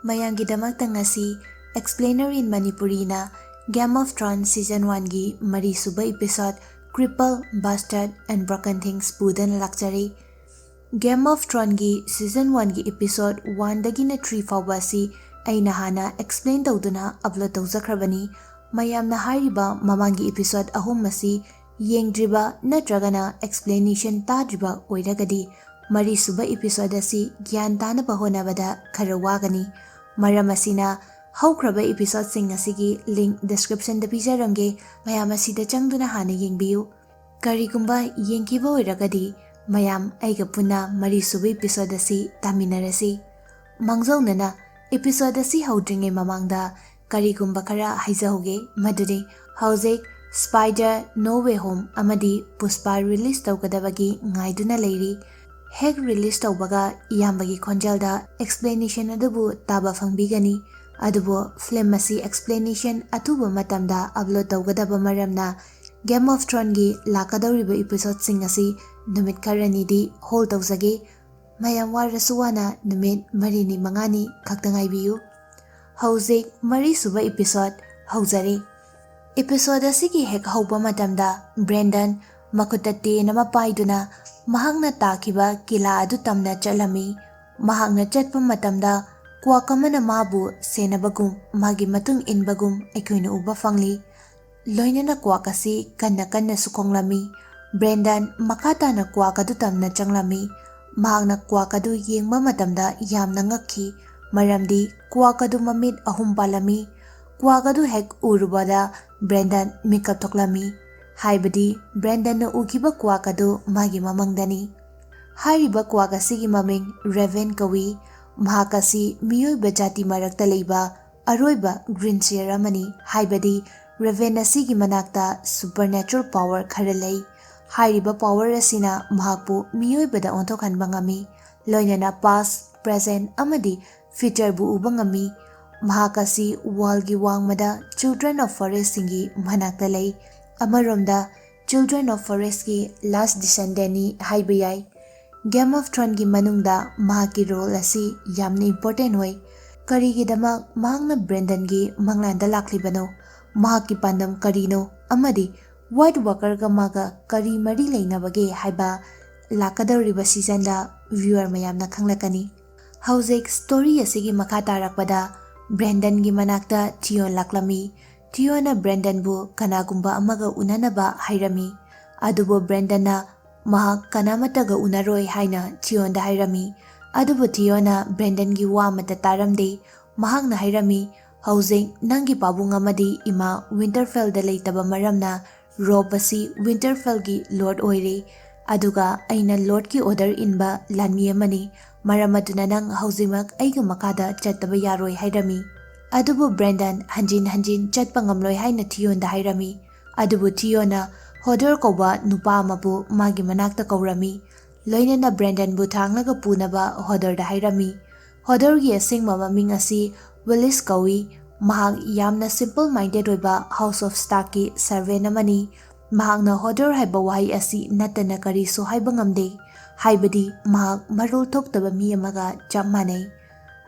ꯃꯌꯥꯝꯒꯤꯗꯃꯛꯇ ꯉꯁꯤ explainer in ꯃꯅꯤꯄꯨꯔꯤꯅ Game of Thrones season 1ꯒꯤ ꯃꯔꯤꯁꯨꯕ episode cripple, bastard and broken things ꯄꯨꯗꯨꯅ ꯂꯥꯛꯆꯔꯤ꯫ ꯒꯦꯝ ꯑꯣꯐ ꯊ꯭ꯔꯣꯟꯒꯤ ꯁꯤꯖꯟ 1ꯒꯤ ꯏꯄꯤꯁꯣꯗ 1ꯗꯒꯤꯅ 3 ꯐꯥꯎꯕ ꯑꯁꯤ ꯑꯩꯅ ꯍꯥꯟꯅ ꯑꯦꯛꯁꯄ꯭ꯂꯦꯟ ꯇꯧꯗꯨꯅ ꯑꯞꯂꯣꯗ ꯇꯧꯖꯈ꯭ꯔꯕꯅꯤ꯫ ꯃꯌꯥꯝꯅ ꯍꯥꯏꯔꯤꯕ ꯃꯃꯥꯡꯒꯤ ꯏꯄꯤꯁꯣꯗ 3 ꯑꯁꯤ ꯌꯦꯡꯗ꯭ꯔꯤꯕ ꯅꯠꯇ꯭ꯔꯒꯅ ꯑꯦꯛꯁꯄ꯭ꯂꯦꯅꯦꯁꯟ ꯇꯥꯗ꯭ꯔꯤꯕ ꯑꯣꯏꯔꯒꯗꯤ ꯃꯔꯤꯁꯨꯕ ꯏꯄꯤꯁꯣꯗ ꯑꯁꯤ ꯒ꯭ꯌꯥꯟ ꯇꯥꯅꯕ ꯍꯣꯠꯅꯕꯗ ꯈꯔ ꯋꯥꯒꯅꯤ꯫ ꯃꯔꯝ ꯑꯁꯤꯅ ꯍꯧꯈ꯭ꯔꯕ ꯏꯄꯤꯁꯣꯗꯁꯤꯡ ꯑꯁꯤꯒꯤ ꯂꯤꯡꯛ ꯗꯤꯁꯀ꯭ꯔꯤꯞꯁꯟꯗ ꯄꯤꯖꯔꯝꯒꯦ, ꯃꯌꯥꯝ ꯑꯁꯤꯗ ꯆꯪꯗꯨꯅ ꯍꯥꯟꯅ ꯌꯦꯡꯕꯤꯌꯨ꯫ ꯀꯔꯤꯒꯨꯝꯕ ꯌꯦꯡꯈꯤꯕ ꯑꯣꯏꯔꯒꯗꯤ ꯃꯌꯥꯝ ꯑꯩꯒ ꯄꯨꯟꯅ ꯃꯔꯤꯁꯨꯕ ꯏꯄꯤꯁꯣꯗ ꯑꯁꯤ ꯇꯥꯃꯤꯟꯅꯔꯁꯤ꯫ ꯃꯥꯡꯖꯧꯅꯅ ꯏꯄꯤꯁꯣꯗ ꯑꯁꯤ ꯍꯧꯗ꯭ꯔꯤꯉꯩ ꯃꯃꯥꯡꯗ ꯀꯔꯤꯒꯨꯝꯕ ꯈꯔ ꯍꯥꯏꯖꯍꯧꯒꯦ, ꯃꯗꯨꯗꯤ ꯍꯧꯖꯤꯛ ꯁ꯭ꯄꯥꯏꯗꯔ ꯅꯣ ꯋꯦ ꯍꯣꯝ ꯑꯃꯗꯤ ꯄꯨꯁꯄꯥ ꯔꯤꯂꯤꯖ ꯇꯧꯒꯗꯕꯒꯤ ꯉꯥꯏꯗꯨꯅ ꯂꯩꯔꯤ꯫ ꯍꯦꯛ ꯔꯤꯂꯤꯖ ꯇꯧꯕꯒ ꯏꯌꯥꯝꯕꯒꯤ ꯈꯣꯟꯖꯦꯜꯗ ꯑꯦꯛꯁꯄ꯭ꯂꯦꯅꯦꯁꯟ ꯑꯗꯨꯕꯨ ꯇꯥꯕ ꯐꯪꯕꯤꯒꯅꯤ꯫ ꯑꯗꯨꯕꯨ ꯐꯤꯜꯝ ꯑꯁꯤ ꯑꯦꯛꯁꯄ꯭ꯂꯦꯅꯦꯁꯟ ꯑꯊꯨꯕ ꯃꯇꯝꯗ ꯑꯞꯂꯣꯗ ꯇꯧꯒꯗꯕ ꯃꯔꯝꯅ ꯒꯦꯝ ꯑꯣꯐ ꯊ꯭ꯔꯣꯟꯒꯤ ꯂꯥꯛꯀꯗꯧꯔꯤꯕ ꯏꯄꯤꯁꯣꯗꯁꯤꯡ ꯑꯁꯤ ꯅꯨꯃꯤꯠ ꯈꯔꯅꯤꯗꯤ ꯍꯣꯜꯗ ꯇꯧꯖꯒꯦ꯫ ꯃꯌꯥꯝ ꯋꯥꯔꯁꯨ ꯋꯥꯅ ꯅꯨꯃꯤꯠ 4-5 ꯈꯛꯇ ꯉꯥꯏꯕꯤꯌꯨ꯫ ꯍꯧꯖꯤꯛ ꯃꯔꯤꯁꯨꯕ ꯏꯄꯤꯁꯣꯗ ꯍꯧꯖꯔꯤ꯫ ꯏꯄꯤꯁꯣꯗ ꯑꯁꯤꯒꯤ ꯍꯦꯛ ꯍꯧꯕ ꯃꯇꯝꯗ ꯕ꯭ꯔꯦꯟꯗꯟ ꯃꯈꯨꯠꯇ ꯇꯦꯟ ꯑꯃ ꯄꯥꯏꯗꯨꯅ ꯃꯍꯥꯛꯅ ꯇꯥꯈꯤꯕ ꯀꯤꯂꯥ ꯑꯗꯨ ꯇꯝꯅ ꯆꯠꯂꯝꯃꯤ꯫ ꯃꯍꯥꯛꯅ ꯆꯠꯄ ꯃꯇꯝꯗ ꯀ꯭ꯋꯥꯛ ꯑꯃꯅ ꯃꯥꯕꯨ ꯁꯦꯟꯅꯕꯒꯨꯝ ꯃꯥꯒꯤ ꯃꯇꯨꯡ ꯏꯟꯕꯒꯨꯝ ꯑꯩꯈꯣꯏꯅ ꯎꯕ ꯐꯪꯂꯤ꯫ ꯂꯣꯏꯅꯅ ꯀ꯭ꯋꯥꯛ ꯑꯁꯤ ꯀꯟꯅꯁꯨ ꯈꯣꯡꯂꯝꯃꯤ꯫ ꯕ꯭ꯔꯦꯟꯗꯟ ꯃꯈꯥ ꯇꯥꯅ ꯀ꯭ꯋꯥꯛ ꯑꯗꯨ ꯇꯝꯅ ꯆꯪꯂꯝꯃꯤ꯫ ꯃꯍꯥꯛꯅ ꯀ꯭ꯋꯥꯛ ꯑꯗꯨ ꯌꯦꯡꯕ ꯃꯇꯝꯗ ꯌꯥꯝꯅ ꯉꯛꯈꯤ, ꯃꯔꯝꯗꯤ ꯀ꯭ꯋꯥꯛ ꯑꯗꯨ ꯃꯃꯤꯠ 3 ꯄꯥꯜꯂꯝꯃꯤ꯫ ꯀ꯭ꯋꯥꯛ ꯑꯗꯨ ꯍꯦꯛ ꯎꯔꯨꯕꯗ ꯕ꯭ꯔꯦꯟꯗꯟ ꯃꯤꯀꯞ ꯊꯣꯛꯂꯝꯃꯤ, ꯍꯥꯏꯕꯗꯤ ꯕ꯭ꯔꯦꯟꯗꯟꯅ ꯎꯈꯤꯕ ꯀ꯭ꯋꯥꯛ ꯑꯗꯨ ꯃꯥꯒꯤ ꯃꯃꯪꯗꯅꯤ꯫ ꯍꯥꯏꯔꯤꯕ ꯀ꯭ꯋꯥꯛ ꯑꯁꯤꯒꯤ ꯃꯃꯤꯡ ꯔꯦꯚꯦꯟ ꯀꯧꯏ꯫ ꯃꯍꯥꯛ ꯑꯁꯤ ꯃꯤꯑꯣꯏꯕ ꯖꯥꯇꯤ ꯃꯔꯛꯇ ꯂꯩꯕ ꯑꯔꯣꯏꯕ ꯒ꯭ꯔꯤꯟꯁꯤꯌꯔ ꯑꯃꯅꯤ, ꯍꯥꯏꯕꯗꯤ ꯔꯦꯚꯦꯟ ꯑꯁꯤꯒꯤ ꯃꯅꯥꯛꯇ ꯁꯨꯄꯔꯅꯦꯆꯔꯦꯜ ꯄꯥꯋꯔ ꯈꯔ ꯂꯩ꯫ ꯍꯥꯏꯔꯤꯕ ꯄꯥꯋꯔ ꯑꯁꯤꯅ ꯃꯍꯥꯛꯄꯨ ꯃꯤꯑꯣꯏꯕꯗ ꯑꯣꯟꯊꯣꯛꯍꯟꯕ ꯉꯝꯃꯤ, ꯂꯣꯏꯅꯅ ꯄꯥꯁ, ꯄ꯭ꯔꯦꯖꯦꯟꯠ ꯑꯃꯗꯤ ꯐ꯭ꯌꯨꯆꯔꯕꯨ ꯎꯕ ꯉꯝꯃꯤ꯫ ꯃꯍꯥꯛ ꯑꯁꯤ ꯋꯥꯜꯒꯤ ꯋꯥꯡꯃꯗ ꯆꯤꯜꯗ꯭ꯔꯦꯟ ꯑꯣꯐ ꯐꯣꯔꯦꯁꯁꯤꯡꯒꯤ ꯃꯅꯥꯛꯇ ꯂꯩ꯫ ꯑꯃꯔꯣꯝꯗ ꯆꯤꯜꯗ꯭ꯔꯦꯟ ꯑꯣꯐ ꯐꯣꯔꯦꯁꯠꯀꯤ ꯂꯥꯁꯠ ꯗꯤꯁꯦꯟꯗꯦꯟꯠꯅꯤ ꯍꯥꯏꯕ ꯌꯥꯏ꯫ ꯒꯦꯝ ꯑꯣꯐ ꯊ꯭ꯔꯣꯟꯒꯤ ꯃꯅꯨꯡꯗ ꯃꯍꯥꯛꯀꯤ ꯔꯣꯜ ꯑꯁꯤ ꯌꯥꯝꯅ ꯏꯝꯄꯣꯔꯇꯦꯟꯠ ꯑꯣꯏ꯫ ꯀꯔꯤꯒꯤꯗꯃꯛ ꯃꯍꯥꯛꯅ ꯕ꯭ꯔꯦꯟꯗꯟꯒꯤ ꯃꯪꯂꯥꯟꯗ ꯂꯥꯛꯂꯤꯕꯅꯣ, ꯃꯍꯥꯛꯀꯤ ꯄꯥꯟꯗꯝ ꯀꯔꯤꯅꯣ, ꯑꯃꯗꯤ ꯋꯥꯏꯠ ꯋꯥꯀꯔꯒ ꯃꯥꯒ ꯀꯔꯤ ꯃꯔꯤ ꯂꯩꯅꯕꯒꯦ ꯍꯥꯏꯕ ꯂꯥꯛꯀꯗꯧꯔꯤꯕ ꯁꯤꯖꯟꯗ ꯚ꯭ꯌꯨꯑꯔ ꯃꯌꯥꯝꯅ ꯈꯪꯂꯛꯀꯅꯤ꯫ ꯍꯧꯖꯤꯛ ꯁ꯭ꯇꯣꯔꯤ ꯑꯁꯤꯒꯤ ꯃꯈꯥ ꯇꯥꯔꯛꯄꯗ ꯕ꯭ꯔꯦꯟꯗꯟꯒꯤ ꯃꯅꯥꯛꯇ ꯊꯤꯌꯣꯟ ꯂꯥꯛꯂꯝꯃꯤ꯫ ꯊꯤꯌꯣꯟꯅ ꯕ꯭ꯔꯦꯟꯗꯟꯕꯨ ꯀꯅꯥꯒꯨꯝꯕ ꯑꯃꯒ ꯎꯅꯅꯕ ꯍꯥꯏꯔꯝꯃꯤ, ꯑꯗꯨꯕꯨ ꯕ꯭ꯔꯦꯟꯗꯟꯅ ꯃꯍꯥꯛ ꯀꯅꯥꯃꯠꯇꯒ ꯎꯅꯔꯣꯏ ꯍꯥꯏꯅ ꯊꯤꯌꯣꯟꯗ ꯍꯥꯏꯔꯝꯃꯤ꯫ ꯑꯗꯨꯕꯨ ꯊꯤꯌꯣꯟꯅ ꯕ꯭ꯔꯦꯟꯗꯟꯒꯤ ꯋꯥ ꯑꯃꯠꯇ ꯇꯥꯔꯝꯗꯦ꯫ ꯃꯍꯥꯛꯅ ꯍꯥꯏꯔꯝꯃꯤ, ꯍꯧꯖꯤꯛ ꯅꯪꯒꯤ ꯄꯥꯕꯨꯡ ꯑꯃꯗꯤ ꯏꯃꯥ ꯋꯤꯟꯇꯔꯐꯦꯜꯗ ꯂꯩꯇꯕ ꯃꯔꯝꯅ ꯔꯣꯕ ꯑꯁꯤ ꯋꯤꯟꯇꯔꯐꯦꯜꯒꯤ ꯂꯣꯔꯗ ꯑꯣꯏꯔꯦ, ꯑꯗꯨꯒ ꯑꯩꯅ ꯂꯣꯔꯗꯀꯤ ꯑꯣꯔꯗꯔ ꯏꯟꯕ ꯂꯥꯟꯃꯤ ꯑꯃꯅꯤ꯫ ꯃꯔꯝ ꯑꯗꯨꯅ ꯅꯪ ꯍꯧꯖꯤꯛꯃꯛ ꯑꯩꯒ ꯃꯈꯥꯗ ꯆꯠꯇꯕ ꯌꯥꯔꯣꯏ ꯍꯥꯏꯔꯝꯃꯤ꯫ ꯑꯗꯨꯕꯨ ꯕ꯭ꯔꯦꯟꯗꯟ ꯍꯟꯖꯤꯟ ꯆꯠꯄ ꯉꯝꯂꯣꯏ ꯍꯥꯏꯅ ꯊꯤꯌꯣꯟꯗ ꯍꯥꯏꯔꯝꯃꯤ꯫ ꯑꯗꯨꯕꯨ ꯊꯤꯌꯣꯟꯅ ꯍꯣꯗꯔ ꯀꯧꯕ ꯅꯨꯄꯥ ꯑꯃꯕꯨ ꯃꯥꯒꯤ ꯃꯅꯥꯛꯇ ꯀꯧꯔꯝꯃꯤ, ꯂꯣꯏꯅꯅ ꯕ꯭ꯔꯦꯟꯗꯟꯕꯨ ꯊꯥꯡꯂꯒ ꯄꯨꯅꯕ ꯍꯣꯗꯔꯗ ꯍꯥꯏꯔꯝꯃꯤ꯫ ꯍꯣꯗꯔꯒꯤ ꯑꯁꯦꯡꯕ ꯃꯃꯤꯡ ꯑꯁꯤ ꯋꯤꯂꯤꯁ ꯀꯧꯏ꯫ ꯃꯍꯥꯛ ꯌꯥꯝꯅ ꯁꯤꯝꯄꯜ ꯃꯥꯏꯟꯗꯦꯗ ꯑꯣꯏꯕ ꯍꯥꯎꯁ ꯑꯣꯐ ꯁ꯭ꯇꯥꯔꯛꯀꯤ ꯁꯔꯚꯦꯟꯠ ꯑꯃꯅꯤ꯫ ꯃꯍꯥꯛꯅ ꯍꯣꯗꯔ ꯍꯥꯏꯕ ꯋꯥꯍꯩ ꯑꯁꯤ ꯅꯠꯇꯅ ꯀꯔꯤꯁꯨ ꯍꯥꯏꯕ ꯉꯝꯗꯦ, ꯍꯥꯏꯕꯗꯤ ꯃꯍꯥꯛ ꯃꯔꯣꯜ ꯊꯣꯛꯇꯕ ꯃꯤ ꯑꯃꯒ ꯆꯞ ꯃꯥꯟꯅꯩ꯫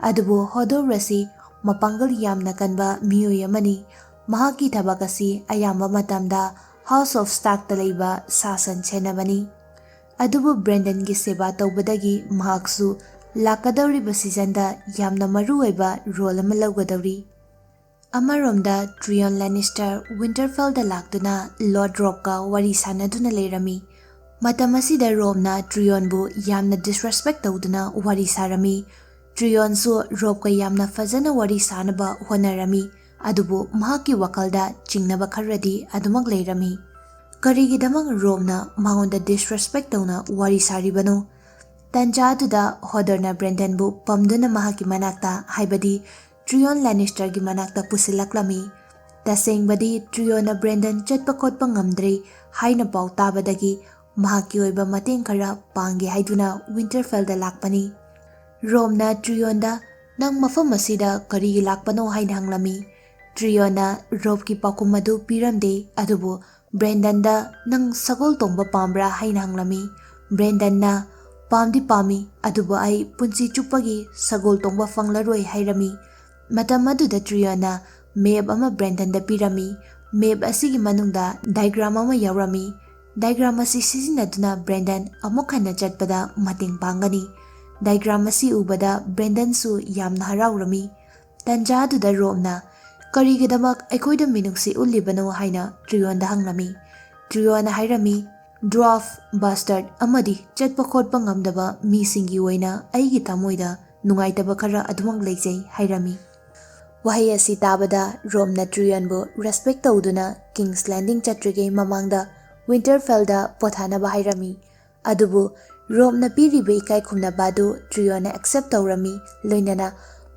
ꯑꯗꯨꯕꯨ ꯍꯣꯗꯔ ꯑꯁꯤ ꯃꯄꯥꯡꯒꯜ ꯌꯥꯝꯅ ꯀꯟꯕ ꯃꯤꯑꯣꯏ ꯑꯃꯅꯤ꯫ ꯃꯍꯥꯛꯀꯤ ꯊꯕꯛ ꯑꯁꯤ ꯑꯌꯥꯝꯕ ꯃꯇꯝꯗ ꯍꯥꯎꯁ ꯑꯣꯐ ꯁ꯭ꯇꯥꯔꯛꯇ ꯂꯩꯕ ꯁꯥ-ꯁꯟ ꯁꯦꯟꯅꯕꯅꯤ꯫ ꯑꯗꯨꯕꯨ ꯕ꯭ꯔꯦꯟꯗꯟꯒꯤ ꯁꯦꯕꯥ ꯇꯧꯕꯗꯒꯤ ꯃꯍꯥꯛꯁꯨ ꯂꯥꯛꯀꯗꯧꯔꯤꯕ ꯁꯤꯖꯟꯗ ꯌꯥꯝꯅ ꯃꯔꯨꯑꯣꯏꯕ ꯔꯣꯜ ꯑꯃ ꯂꯧꯒꯗꯧꯔꯤ꯫ ꯑꯃꯔꯣꯝꯗ ꯇ꯭ꯔꯤꯌꯣꯟ ꯂꯦꯅꯤꯁꯇꯔ ꯋꯤꯟꯇꯔꯐꯦꯜꯗ ꯂꯥꯛꯇꯨꯅ ꯂꯣꯔꯗ ꯔꯣꯕꯀ ꯋꯥꯔꯤ ꯁꯥꯅꯗꯨꯅ ꯂꯩꯔꯝꯃꯤ꯫ ꯃꯇꯝ ꯑꯁꯤꯗ ꯔꯣꯕꯅ ꯇ꯭ꯔꯤꯌꯣꯟꯕꯨ ꯌꯥꯝꯅ ꯗꯤꯁꯔꯦꯁꯄꯦꯛ ꯇꯧꯗꯨꯅ ꯋꯥꯔꯤ ꯁꯥꯔꯝꯃꯤ꯫ ꯇ꯭ꯔꯤꯌꯣꯟꯁꯨ ꯔꯣꯕꯀ ꯌꯥꯝꯅ ꯐꯖꯅ ꯋꯥꯔꯤ ꯁꯥꯅꯕ ꯍꯣꯠꯅꯔꯝꯃꯤ, ꯑꯗꯨꯕꯨ ꯃꯍꯥꯛꯀꯤ ꯋꯥꯈꯜꯗ ꯆꯤꯡꯅꯕ ꯈꯔꯗꯤ ꯑꯗꯨꯃꯛ ꯂꯩꯔꯝꯃꯤ꯫ ꯀꯔꯤꯒꯤꯗꯃꯛ ꯔꯣꯕꯅ ꯃꯉꯣꯟꯗ ꯗꯤꯁꯔꯦꯁꯄꯦꯛ ꯇꯧꯅ ꯋꯥꯔꯤ ꯁꯥꯔꯤꯕꯅꯣ? ꯇꯥꯟꯖꯥ ꯑꯗꯨꯗ ꯍꯣꯗꯔꯅ ꯕ꯭ꯔꯦꯟꯗꯟꯕꯨ ꯄꯝꯗꯨꯅ ꯃꯍꯥꯛꯀꯤ ꯃꯅꯥꯛꯇ, ꯍꯥꯏꯕꯗꯤ ꯇ꯭ꯔꯤꯌꯣꯟ ꯂꯦꯅꯤꯁꯇꯔꯒꯤ ꯃꯅꯥꯛꯇ ꯄꯨꯁꯤꯜꯂꯛꯂꯝꯃꯤ꯫ ꯇꯁꯦꯡꯕꯗꯤ ꯇ꯭ꯔꯤꯌꯣꯟꯅ ꯕ꯭ꯔꯦꯟꯗꯟ ꯆꯠꯄ ꯈꯣꯠꯄ ꯉꯝꯗ꯭ꯔꯦ ꯍꯥꯏꯅ ꯄꯥꯎ ꯇꯥꯕꯗꯒꯤ ꯃꯍꯥꯛꯀꯤ ꯑꯣꯏꯕ ꯃꯇꯦꯡ ꯈꯔ ꯄꯥꯡꯒꯦ ꯍꯥꯏꯗꯨꯅ ꯋꯤꯟꯇꯔꯐꯦꯜꯗ ꯂꯥꯛꯄꯅꯤ꯫ ꯔꯣꯕꯅ ꯇ꯭ꯔꯤꯌꯣꯟꯗ ꯅꯪ ꯃꯐꯝ ꯑꯁꯤꯗ ꯀꯔꯤꯒꯤ ꯂꯥꯛꯄꯅꯣ ꯍꯥꯏꯅ ꯍꯪꯂꯝꯃꯤ꯫ ꯇ꯭ꯔꯤꯌꯣꯟꯅ ꯔꯣꯕꯀꯤ ꯄꯥꯎꯈꯨꯝ ꯑꯗꯨ ꯄꯤꯔꯝꯗꯦ, ꯑꯗꯨꯕꯨ ꯕ꯭ꯔꯦꯟꯗꯟꯗ ꯅꯪ ꯁꯒꯣꯜ ꯇꯣꯡꯕ ꯄꯥꯝꯕ꯭ꯔꯥ ꯍꯥꯏꯅ ꯍꯪꯂꯝꯃꯤ꯫ ꯕ꯭ꯔꯦꯟꯗꯟꯅ ꯄꯥꯝꯗꯤ ꯄꯥꯝꯃꯤ ꯑꯗꯨꯕꯨ ꯑꯩ ꯄꯨꯟꯁꯤ ꯆꯨꯞꯄꯒꯤ ꯁꯒꯣꯜ ꯇꯣꯡꯕ ꯐꯪꯂꯔꯣꯏ ꯍꯥꯏꯔꯝꯃꯤ꯫ ꯃꯇꯝ ꯑꯗꯨꯗ ꯇ꯭ꯔꯤꯌꯣꯅ ꯃꯦꯞ ꯑꯃ ꯕ꯭ꯔꯦꯟꯗꯟꯗ ꯄꯤꯔꯝꯃꯤ꯫ ꯃꯦꯞ ꯑꯁꯤꯒꯤ ꯃꯅꯨꯡꯗ ꯗꯥꯏꯒ꯭ꯔꯥꯝ ꯑꯃ ꯌꯥꯎꯔꯝꯃꯤ꯫ ꯗꯥꯏꯒ꯭ꯔꯥꯝ ꯑꯁꯤ ꯁꯤꯖꯤꯟꯅꯗꯨꯅ ꯕ꯭ꯔꯦꯟꯗꯟ ꯑꯃꯨꯛ ꯍꯟꯅ ꯆꯠꯄꯗ ꯃꯇꯦꯡ ꯄꯥꯡꯒꯅꯤ꯫ ꯗꯥꯏꯒ꯭ꯔꯥꯝ ꯑꯁꯤ ꯎꯕꯗ ꯕ꯭ꯔꯦꯟꯗꯟꯁꯨ ꯌꯥꯝꯅ ꯍꯔꯥꯎꯔꯝꯃꯤ꯫ ꯇꯟꯖꯥ ꯑꯗꯨꯗ ꯔꯣꯕꯅ ꯀꯔꯤꯒꯤꯗꯃꯛ ꯑꯩꯈꯣꯏꯗ ꯃꯤꯅꯨꯡꯁꯤ ꯎꯠꯂꯤꯕꯅꯣ ꯍꯥꯏꯅ ꯇ꯭ꯔꯤꯌꯣꯟꯗ ꯍꯪꯂꯝꯃꯤ꯫ ꯇ꯭ꯔꯤꯌꯣꯅ ꯍꯥꯏꯔꯝꯃꯤ, ꯗ꯭ꯋꯥꯔꯐ, ꯕꯥꯁꯇꯔꯗ ꯑꯃꯗꯤ ꯆꯠꯄ ꯈꯣꯠꯄ ꯉꯝꯗꯕ ꯃꯤꯁꯤꯡꯒꯤ ꯑꯣꯏꯅ ꯑꯩꯒꯤ ꯊꯃꯣꯏꯗ ꯅꯨꯡꯉꯥꯏꯇꯕ ꯈꯔ ꯑꯗꯨꯃꯛ ꯂꯩꯖꯩ ꯍꯥꯏꯔꯝꯃꯤ꯫ ꯋꯥꯍꯩ ꯑꯁꯤ ꯇꯥꯕꯗ ꯔꯣꯕꯅ ꯇ꯭ꯔꯤꯌꯣꯟꯕꯨ ꯔꯦꯁꯄꯦꯛ ꯇꯧꯗꯨꯅ ꯀꯤꯡꯁ ꯂꯦꯟꯗꯤꯡ ꯆꯠꯇ꯭ꯔꯤꯉꯩ ꯃꯃꯥꯡꯗ ꯋꯤꯟꯇꯔꯐꯦꯜꯗ ꯄꯣꯊꯥꯅꯕ ꯍꯥꯏꯔꯝꯃꯤ꯫ ꯑꯗꯨꯕꯨ ꯔꯣꯕꯅ ꯄꯤꯔꯤꯕ ꯏꯀꯥꯏ ꯈꯨꯝꯅꯕ ꯑꯗꯨ ꯇ꯭ꯔꯤꯌꯣꯅ ꯑꯦꯛꯁꯦꯞ ꯇꯧꯔꯝꯃꯤ, ꯂꯣꯏꯅꯅ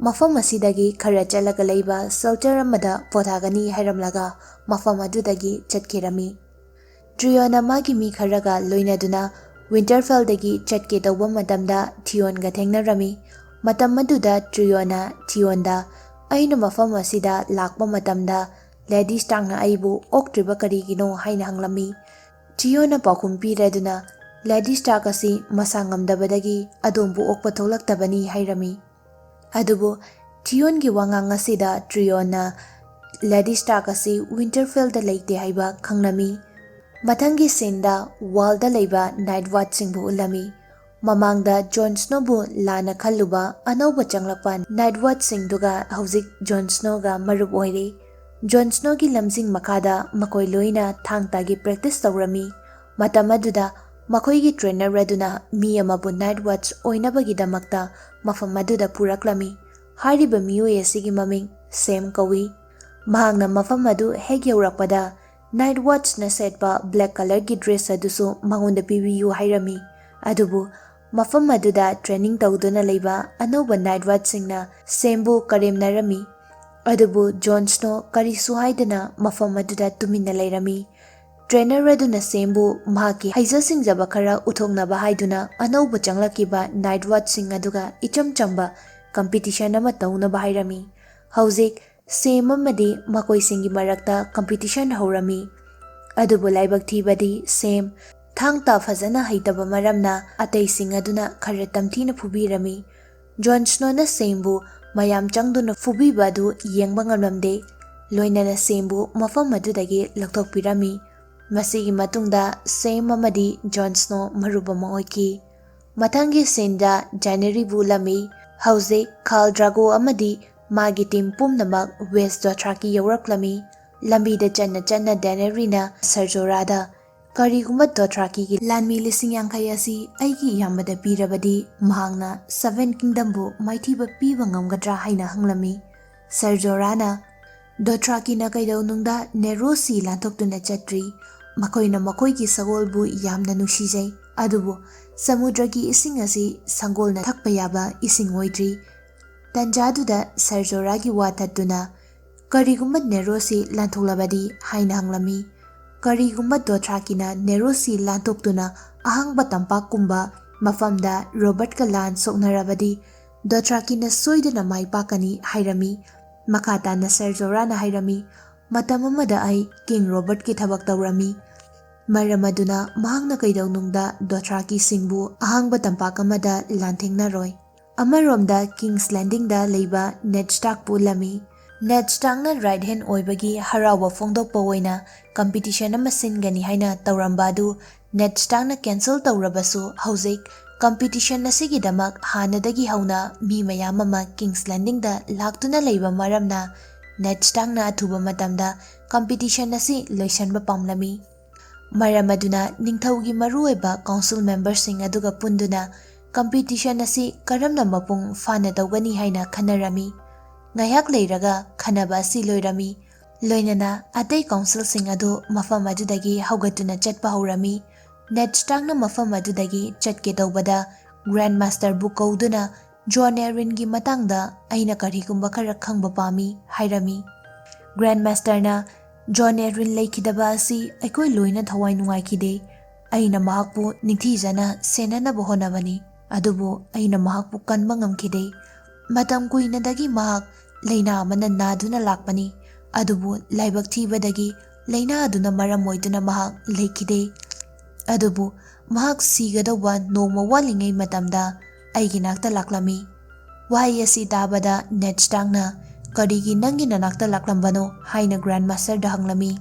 ꯃꯐꯝ ꯑꯁꯤꯗꯒꯤ ꯈꯔ ꯆꯠꯂꯒ ꯂꯩꯕ ꯁꯦꯜꯇꯔ ꯑꯃꯗ ꯄꯣꯊꯥꯒꯅꯤ ꯍꯥꯏꯔꯝꯂꯒ ꯃꯐꯝ ꯑꯗꯨꯗꯒꯤ ꯆꯠꯈꯤꯔꯝꯃꯤ꯫ ꯇ꯭ꯔꯤꯌꯣꯅ ꯃꯥꯒꯤ ꯃꯤ ꯈꯔꯒ ꯂꯣꯏꯅꯗꯨꯅ ꯋꯤꯟꯇꯔꯐꯦꯜꯗꯒꯤ ꯆꯠꯀꯦ ꯇꯧꯕ ꯃꯇꯝꯗ ꯊꯤꯌꯣꯟꯒ ꯊꯦꯡꯅꯔꯝꯃꯤ꯫ ꯃꯇꯝ ꯑꯗꯨꯗ ꯇ꯭ꯔꯤꯌꯣꯅ ꯊꯤꯌꯣꯟꯗ ꯑꯩꯅ ꯃꯐꯝ ꯑꯁꯤꯗ ꯂꯥꯛꯄ ꯃꯇꯝꯗ ꯂꯦꯗꯤ ꯁ꯭ꯇꯥꯔꯛꯅ ꯑꯩꯕꯨ ꯑꯣꯛꯇ꯭ꯔꯤꯕ ꯀꯔꯤꯒꯤꯅꯣ ꯍꯥꯏꯅ ꯍꯪꯂꯝꯃꯤ꯫ ꯊꯤꯌꯣꯅ ꯄꯥꯎꯈꯨꯝ ꯄꯤꯔꯗꯨꯅ ꯂꯦꯗꯤ ꯁ꯭ꯇꯥꯔꯛ ꯑꯁꯤ ꯃꯁꯥ ꯉꯝꯗꯕꯗꯒꯤ ꯑꯗꯣꯝꯕꯨ ꯑꯣꯛꯄ ꯊꯣꯛꯂꯛꯇꯕꯅꯤ ꯍꯥꯏꯔꯝꯃꯤ꯫ ꯑꯗꯨꯕꯨ ꯊꯤꯌꯣꯟꯒꯤ ꯋꯥꯉꯥꯡ ꯑꯁꯤꯗ ꯇ꯭ꯔꯤꯌꯣꯅ ꯂꯦꯗꯤ ꯁ꯭ꯇꯥꯔꯛ ꯑꯁꯤ ꯋꯤꯟꯇꯔꯐꯦꯜꯗ ꯂꯩꯇꯦ ꯍꯥꯏꯕ ꯈꯪꯂꯝꯃꯤ꯫ ꯃꯊꯪꯒꯤ ꯁꯤꯟꯗ ꯋꯥꯜꯗ ꯂꯩꯕ ꯅꯥꯏꯠ ꯋꯥꯆꯁꯤꯡꯕꯨ ꯎꯠꯂꯝꯃꯤ꯫ ꯃꯃꯥꯡꯗ ꯖꯣꯟ ꯁ꯭ꯅꯣꯕꯨ ꯂꯥꯟꯅ ꯈꯜꯂꯨꯕ ꯑꯅꯧꯕ ꯆꯪꯂꯛꯄ ꯅꯥꯏꯠ ꯋꯥꯆꯁꯤꯡꯗꯨꯒ ꯍꯧꯖꯤꯛ ꯖꯣꯟ ꯁ꯭ꯅꯣꯒ ꯃꯔꯨꯞ ꯑꯣꯏꯔꯦ꯫ ꯖꯣꯟ ꯁ꯭ꯅꯣꯒꯤ ꯂꯝꯖꯤꯡ ꯃꯈꯥꯗ ꯃꯈꯣꯏ ꯂꯣꯏꯅ ꯊꯥꯡ ꯇꯥꯒꯤ ꯄ꯭ꯔꯦꯛꯇꯤꯁ ꯇꯧꯔꯝꯃꯤ꯫ ꯃꯇꯝ ꯑꯗꯨꯗ ꯃꯈꯣꯏꯒꯤ ꯇ꯭ꯔꯦꯅꯔ ꯑꯗꯨꯅ ꯃꯤ ꯑꯃꯕꯨ ꯅꯥꯏꯠ ꯋꯥꯆ ꯑꯣꯏꯅꯕꯒꯤꯗꯃꯛꯇ ꯃꯐꯝ ꯑꯗꯨꯗ ꯄꯨꯔꯛꯂꯝꯃꯤ꯫ ꯍꯥꯏꯔꯤꯕ ꯃꯤꯑꯣꯏ ꯑꯁꯤꯒꯤ ꯃꯃꯤꯡ ꯁꯦꯝ ꯀꯧꯏ꯫ ꯃꯍꯥꯛꯅ ꯃꯐꯝ ꯑꯗꯨ ꯍꯦꯛ ꯌꯧꯔꯛꯄꯗ ꯅꯥꯏꯠ ꯋꯥꯆꯅ ꯁꯦꯠꯄ ꯕ꯭ꯂꯦꯛ ꯀꯂꯔꯒꯤ ꯗ꯭ꯔꯦꯁ ꯑꯗꯨꯁꯨ ꯃꯉꯣꯟꯗ ꯄꯤꯕꯤꯌꯨ ꯍꯥꯏꯔꯝꯃꯤ꯫ ꯑꯗꯨꯕꯨ ꯃꯐꯝ ꯑꯗꯨꯗ ꯇ꯭ꯔꯦꯅꯤꯡ ꯇꯧꯗꯨꯅ ꯂꯩꯕ ꯑꯅꯧꯕ ꯅꯥꯏꯠ ꯋꯥꯆꯁꯤꯡꯅ ꯁꯦꯝꯕꯨ ꯀꯔꯦꯝꯅꯔꯝꯃꯤ꯫ ꯑꯗꯨꯕꯨ ꯖꯣꯟ ꯁ꯭ꯅꯣ ꯀꯔꯤꯁꯨ ꯍꯥꯏꯗꯅ ꯃꯐꯝ ꯑꯗꯨꯗ ꯇꯨꯃꯤꯟꯅ ꯂꯩꯔꯝꯃꯤ꯫ ꯇ꯭ꯔꯦꯅꯔ ꯑꯗꯨꯅ ꯁꯦꯝꯕꯨ ꯃꯍꯥꯛꯀꯤ ꯍꯩꯖ ꯁꯤꯡꯖꯕ ꯈꯔ ꯎꯠꯊꯣꯛꯅꯕ ꯍꯥꯏꯗꯨꯅ ꯑꯅꯧꯕ ꯆꯪꯂꯛꯈꯤꯕ ꯅꯥꯏꯠ ꯋꯥꯆꯁꯤꯡ ꯑꯗꯨꯒ ꯏꯆꯝ ꯆꯝꯕ ꯀꯝꯄꯤꯇꯤꯁꯟ ꯑꯃ ꯇꯧꯅꯕ ꯍꯥꯏꯔꯝꯃꯤ꯫ ꯍꯧꯖꯤꯛ ꯁꯦꯝ ꯑꯃꯗꯤ ꯃꯈꯣꯏꯁꯤꯡꯒꯤ ꯃꯔꯛꯇ ꯀꯝꯄꯤꯇꯤꯁꯟ ꯍꯧꯔꯝꯃꯤ꯫ ꯑꯗꯨꯕꯨ ꯂꯥꯏꯕꯛ ꯊꯤꯕꯗꯤ ꯁꯦꯝ ꯊꯥꯡ ꯇꯥ ꯐꯖꯅ ꯍꯩꯇꯕ ꯃꯔꯝꯅ ꯑꯇꯩꯁꯤꯡ ꯑꯗꯨꯅ ꯈꯔ ꯇꯝꯊꯤꯅ ꯐꯨꯕꯤꯔꯝꯃꯤ꯫ ꯖꯣꯟ ꯁ꯭ꯅꯣꯅ ꯁꯦꯝꯕꯨ ꯃꯌꯥꯝ ꯆꯪꯗꯨꯅ ꯐꯨꯕꯤꯕ ꯑꯗꯨ ꯌꯦꯡꯕ ꯉꯝꯂꯝꯗꯦ, ꯂꯣꯏꯅꯅ ꯁꯦꯝꯕꯨ ꯃꯐꯝ ꯑꯗꯨꯗꯒꯤ ꯂꯧꯊꯣꯛꯄꯤꯔꯝꯃꯤ꯫ ꯃꯁꯤꯒꯤ ꯃꯇꯨꯡꯗ ꯁꯦꯝ ꯑꯃꯗꯤ ꯖꯣꯟ ꯁ꯭ꯅꯣ ꯃꯔꯨꯞ ꯑꯃ ꯑꯣꯏꯈꯤ꯫ ꯃꯊꯪꯒꯤ ꯁꯤꯟꯗ ꯖꯦꯅꯦꯔꯤꯕꯨ ꯎꯠꯂꯝꯃꯤ꯫ ꯍꯧꯖꯤꯛ ꯈꯥꯜ ꯗ꯭ꯔꯥꯒꯣ ꯑꯃꯗꯤ ꯃꯥꯒꯤ ꯇꯤꯝ ꯄꯨꯝꯅꯃꯛ ꯋꯦꯁ ꯗꯣꯊ꯭ꯔꯥꯀꯤ ꯌꯧꯔꯛꯂꯝꯃꯤ꯫ ꯂꯝꯕꯤꯗ ꯆꯠꯅ ꯆꯠꯅ ꯗꯦꯅꯦꯔꯤꯅ ꯁꯔ ꯖꯣꯔꯥꯗ ꯀꯔꯤꯒꯨꯝꯕ ꯗꯣꯊ꯭ꯔꯥꯀꯤꯒꯤ ꯂꯥꯟꯃꯤ 50,000 ꯑꯁꯤ ꯑꯩꯒꯤ ꯏꯌꯥꯝꯕꯗ ꯄꯤꯔꯕꯗꯤ ꯃꯍꯥꯛꯅ 7 ꯀꯤꯡꯗꯝꯕꯨ ꯃꯥꯏꯊꯤꯕ ꯄꯤꯕ ꯉꯝꯒꯗ꯭ꯔꯥ ꯍꯥꯏꯅ ꯍꯪꯂꯝꯃꯤ꯫ ꯁꯔ ꯖꯣꯔꯥꯅ ꯗꯣꯊ꯭ꯔꯥꯀꯤꯅ ꯀꯩꯗꯧꯅꯨꯡꯗ ꯅꯦꯔꯣ ꯁꯤ ꯂꯥꯟꯊꯣꯛꯇꯨꯅ ꯆꯠꯇ꯭ꯔꯤ꯫ ꯃꯈꯣꯏꯅ ꯃꯈꯣꯏꯒꯤ ꯁꯒꯣꯜꯕꯨ ꯌꯥꯝꯅ ꯅꯨꯡꯁꯤꯖꯩ, ꯑꯗꯨꯕꯨ ꯁꯃꯨꯗ꯭ꯔꯒꯤ ꯏꯁꯤꯡ ꯑꯁꯤ ꯁꯪꯒꯣꯜꯅ ꯊꯛꯄ ꯌꯥꯕ ꯏꯁꯤꯡ ꯑꯣꯏꯗ꯭ꯔꯤ꯫ ꯇꯟꯖꯥꯗꯨꯗ ꯁꯔ ꯖꯣꯔꯥꯒꯤ ꯋꯥ ꯊꯠꯇꯨꯅ ꯀꯔꯤꯒꯨꯝꯕ ꯅꯦꯔꯣ ꯁꯤ ꯂꯥꯟꯊꯣꯛꯂꯕꯗꯤ ꯍꯥꯏꯅ ꯍꯪꯂꯝꯃꯤ꯫ ꯀꯔꯤꯒꯨꯝꯕ ꯗꯣꯊ꯭ꯔꯥꯀꯤꯅ ꯅꯦꯔꯣ ꯁꯤ ꯂꯥꯟꯊꯣꯛꯇꯨꯅ ꯑꯍꯥꯡꯕ ꯇꯝꯄꯥꯛꯀꯨꯝꯕ ꯃꯐꯝꯗ ꯔꯣꯕꯔꯠꯀ ꯂꯥꯟ ꯁꯣꯛꯅꯔꯕꯗꯤ ꯗꯣꯊ꯭ꯔꯥꯀꯤꯅ ꯁꯣꯏꯗꯅ ꯃꯥꯏ ꯄꯥꯛꯀꯅꯤ ꯍꯥꯏꯔꯝꯃꯤ꯫ ꯃꯈꯥ ꯇꯥꯅ ꯁꯔ ꯖꯣꯔꯥꯅ ꯍꯥꯏꯔꯝꯃꯤ, ꯃꯇꯝ ꯑꯃꯗ ꯑꯩ ꯀꯤꯡ ꯔꯣꯕꯔꯠꯀꯤ ꯊꯕꯛ ꯇꯧꯔꯝꯃꯤ, ꯃꯔꯝ ꯑꯗꯨꯅ ꯃꯍꯥꯛꯅ ꯀꯩꯗꯧꯅꯨꯡꯗ ꯗꯣꯊ꯭ꯔꯥꯀꯤꯁꯤꯡꯕꯨ ꯑꯍꯥꯡꯕ ꯇꯝꯄꯥꯛ ꯑꯃꯗ ꯂꯥꯟꯊꯦꯡꯅꯔꯣꯏ꯫ ꯑꯃꯔꯣꯝꯗ ꯀꯤꯡꯁ ꯂꯦꯟꯗꯤꯡꯗ ꯂꯩꯕ ꯅꯦꯗ ꯁ꯭ꯇꯥꯔꯛꯄꯨ ꯎꯠꯂꯝꯃꯤ꯫ ꯅꯦꯗ ꯁ꯭ꯇꯥꯔꯛꯅ ꯔꯥꯏꯠ ꯍꯦꯟ ꯑꯣꯏꯕꯒꯤ ꯍꯔꯥꯎꯕ ꯐꯣꯡꯗꯣꯛꯄ ꯑꯣꯏꯅ ꯀꯝꯄꯤꯇꯤꯁꯟ ꯑꯃ ꯁꯤꯟꯒꯅꯤ ꯍꯥꯏꯅ ꯇꯧꯔꯝꯕ ꯑꯗꯨ ꯅꯦꯗ ꯁ꯭ꯇꯥꯔꯛꯅ ꯀꯦꯟꯁꯦꯜ ꯇꯧꯔꯕꯁꯨ ꯍꯧꯖꯤꯛ ꯀꯝꯄꯤꯇꯤꯁꯟ ꯑꯁꯤꯒꯤꯗꯃꯛ ꯍꯥꯟꯅꯗꯒꯤ ꯍꯧꯅ ꯃꯤ ꯃꯌꯥꯝ ꯑꯃ ꯀꯤꯡꯁ ꯂꯦꯟꯗꯤꯡꯗ ꯂꯥꯛꯇꯨꯅ ꯂꯩꯕ ꯃꯔꯝꯅ ꯅꯦꯗ ꯁ꯭ꯇꯥꯔꯛꯅ ꯑꯊꯨꯕ ꯃꯇꯝꯗ ꯀꯝꯄꯤꯇꯤꯁꯟ ꯑꯁꯤ ꯂꯣꯏꯁꯤꯟꯕ ꯄꯥꯝꯂꯝꯃꯤ꯫ ꯃꯔꯝ ꯑꯗꯨꯅ ꯅꯤꯡꯊꯧꯒꯤ ꯃꯔꯨꯑꯣꯏꯕ ꯀꯥꯎꯟꯁꯤꯜ ꯃꯦꯝꯕꯔꯁꯤꯡ ꯑꯗꯨꯒ ꯄꯨꯟꯗꯨꯅ ꯀꯝꯄꯤꯇꯤꯁꯟ ꯑꯁꯤ ꯀꯔꯝꯅ ꯃꯄꯨꯡ ꯐꯥꯅ ꯇꯧꯒꯅꯤ ꯍꯥꯏꯅ ꯈꯟꯅꯔꯝꯃꯤ꯫ ꯉꯥꯏꯍꯥꯛ ꯂꯩꯔꯒ ꯈꯟꯅꯕ ꯑꯁꯤ ꯂꯣꯏꯔꯝꯃꯤ, ꯂꯣꯏꯅꯅ ꯑꯇꯩ ꯀꯥꯎꯟꯁꯤꯜꯁꯤꯡ ꯑꯗꯨ ꯃꯐꯝ ꯑꯗꯨꯗꯒꯤ ꯍꯧꯒꯠꯇꯨꯅ ꯆꯠꯄ ꯍꯧꯔꯝꯃꯤ꯫ ꯅꯦꯗ ꯁ꯭ꯇꯥꯔꯛꯅ ꯃꯐꯝ ꯑꯗꯨꯗꯒꯤ ꯆꯠꯀꯦ ꯇꯧꯕꯗ ꯒ꯭ꯔꯥꯟꯗ ꯃꯥꯁꯇꯔꯕꯨ ꯀꯧꯗꯨꯅ ꯖꯣꯟ ꯑꯦꯔꯤꯟꯒꯤ ꯃꯇꯥꯡꯗ ꯑꯩꯅ ꯀꯔꯤꯒꯨꯝꯕ ꯈꯔ ꯈꯪꯕ ꯄꯥꯝꯃꯤ ꯍꯥꯏꯔꯝꯃꯤ꯫ ꯒ꯭ꯔꯥꯟꯗ ꯃꯥꯁꯇꯔꯅ ꯖꯣꯟ ꯑꯦꯔꯤꯟ ꯂꯩꯈꯤꯗꯕ ꯑꯁꯤ ꯑꯩꯈꯣꯏ ꯂꯣꯏꯅ ꯊꯋꯥꯏ ꯅꯨꯡꯉꯥꯏꯈꯤꯗꯦ꯫ ꯑꯩꯅ ꯃꯍꯥꯛꯄꯨ ꯅꯤꯡꯊꯤꯖꯅ ꯁꯦꯟꯅꯅꯕ ꯍꯣꯠꯅꯕꯅꯤ, ꯑꯗꯨꯕꯨ ꯑꯩꯅ ꯃꯍꯥꯛꯄꯨ ꯀꯟꯕ ꯉꯝꯈꯤꯗꯦ꯫ ꯃꯇꯝ ꯀꯨꯏꯅꯗꯒꯤ ꯃꯍꯥꯛ ꯂꯩꯅꯥ ꯑꯃꯅ ꯅꯥꯗꯨꯅ ꯂꯥꯛꯄꯅꯤ, ꯑꯗꯨꯕꯨ ꯂꯥꯏꯕꯛ ꯊꯤꯕꯗꯒꯤ ꯂꯩꯅꯥ ꯑꯗꯨꯅ ꯃꯔꯝ ꯑꯣꯏꯗꯨꯅ ꯃꯍꯥꯛ ꯂꯩꯈꯤꯗꯦ꯫ ꯑꯗꯨꯕꯨ mahak sigadawa nongma walingay matamda aigi nakta laklami. Wahai asi tabada Ned Starkna karigi nangi nanakta laklambano haina Grandmaster da hanglami.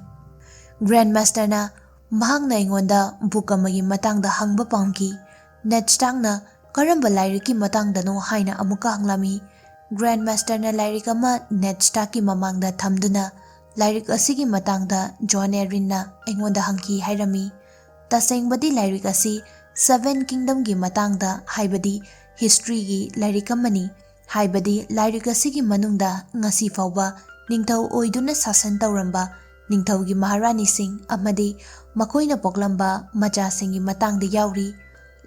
Grandmaster na mahakna ingonda book amagi matangda hangba pamki. Ned Starkna karamba lairiki matangdano haina amuka hanglami. Grandmaster na lairik ama Ned Starkki mamangda thamduna lairik asigi matangda Jon Arryn na ingonda hangki hairami. Tasengbadi lairik asi Seven Kingdom gi matangda haibadi history gi lairik amani. Haibadi lairik asigi manungda ngasi fauba ningthau oiduna sasan tauramba ningthaugi maharani sing amadi makoina poklamba macha singi matangda yauri.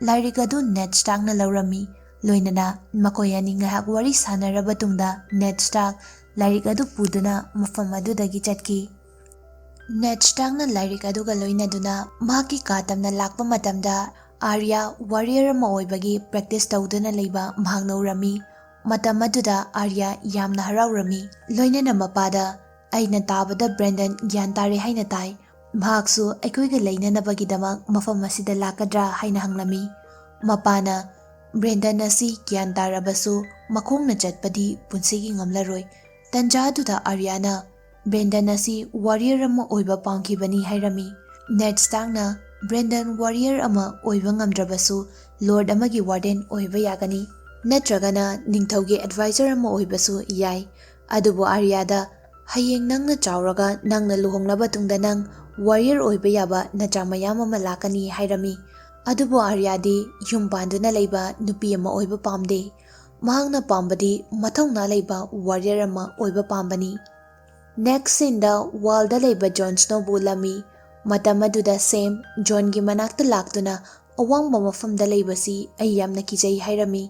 Lairik adu Ned Starkna laurami. Loinana makoyani ngahak wari sanaraba tungda Ned Stark lairik adu puduna mafam adudagi chatki. Ned Starkna lairik aduga loinaduna mahaki katamna lakpa matamda Arya warrior ama oibagi practice tawduna leiba mahakna urami. Matam aduda Arya yamna haraurami. Loinana mapada aina tabada Brandon gyan tare haina tai. Mahaksu aikoiga leinanabagidamak mafam asida lakadra haina hanglami. Mapana Brandon asi gyan tarabasu makongna chatpadi punsigi ngamlaroi. Tanja aduda Aryana Brandon asi warrior ama oiba pamkibani hairami. Ned Starkna Brandon warrior ama oiba ngamdrabasu Lord amagi warden oiba yagani. Natragana ningthaugi advisor ama oibasu yai. Adubu Aryada hayeng nangna chawraga nangna luhonglaba tungda nang warrior oiba yaba nacha mayam ama lakani hairami. Adubu Aryadi yum panduna leiba nupi ama oiba pamde. Mahangna pambadi mathongna leiba warrior ama oiba pambani. Next scene da walda leiba Jon Snow bu lami. Matam aduda Sam Jon gi manakta laktuna awangba mafamda leibasi ay yamna kijay hairami.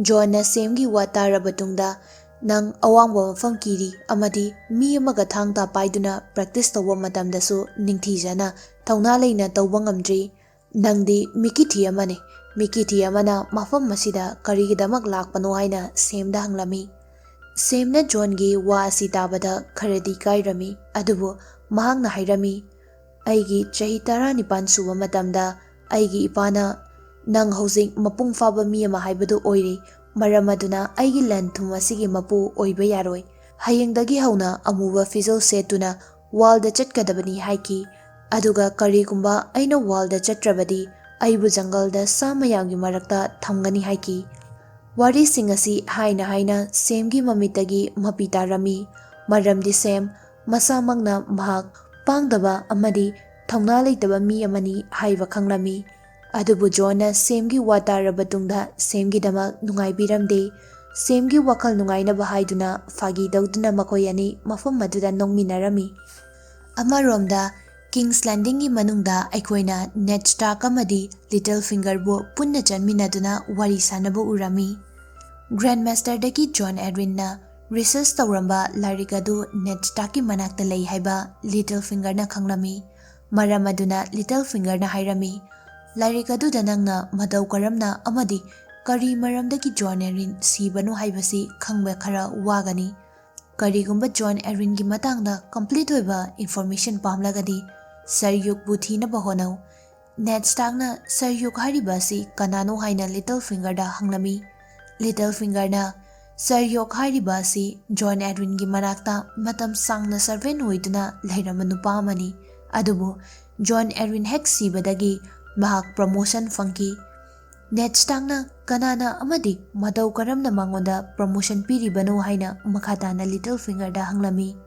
Jon na Sam gi wataraba tungda nang awangba mafam kiri amadi mi amaga thangta paiduna practice tawba matamdasu ningthijana thawna leina tawba ngamdri. Nangdi Mikithi amane. Mikithi amana mafam masida karigidamak lakpano haina Samda hanglami. Samna Jon gi wa asi tabada kharadi kairami. Adubu mahangna hairami. Aigi chahi 19 suba matamda aigi ipana nang hojik mapung faba mi ama haibadu oiri. Maram aduna aigi land thum asigi mapu oiba yaroi. Hayengdagi hauna amuba fizol setuna walda chatkadabani haiki. Aduga karigumba aina walda chatrabadi aibu jangalda samayamgi marakta thamgani haiki. Wari singasi haina Samgi mamitagi mapita rami. Maramdi Sam masamangna mahak pangdaba amadi thawna leitaba mi amani haiba khanglami. Adubu Jonna Samgi wataraba tungda Samgi damak nungaibiramde. Samgi wakal nungainaba haiduna fagi dauduna makoyani mafam maduda nongminarami. Amaromda King's Landing gi manungda aikoina Ned Stark amadi Littlefinger bu punna chanminaduna wari sanaba urami. Grandmaster dagi Jon Arryn na research tawramba lairik adu Ned Stark ki manakta lei haiba Littlefinger na khanglami. Maram aduna Littlefinger na hairami. Lairik adu danangna madau karamna amadi kari maramdagi Jon Arryn sibanu haibasi khangba khara wagani. Karigumba Jon Arryn gi matangda complete hoiba information pamlagadi Saryuk buthi na bahonau. Ned Stark na Saryuk haribasi kanano haina Littlefinger da hanglami. Littlefinger na Saryuk haribasi Jon Arryn gi manakta matam sangna servant hoiduna lairama nupa amani. Adubu Jon Arryn hek sibadagi mahak promotion fangki. Ned Stark na kanana amadi madau karamna mangonda promotion piribano haina makhatana Littlefinger da hanglami.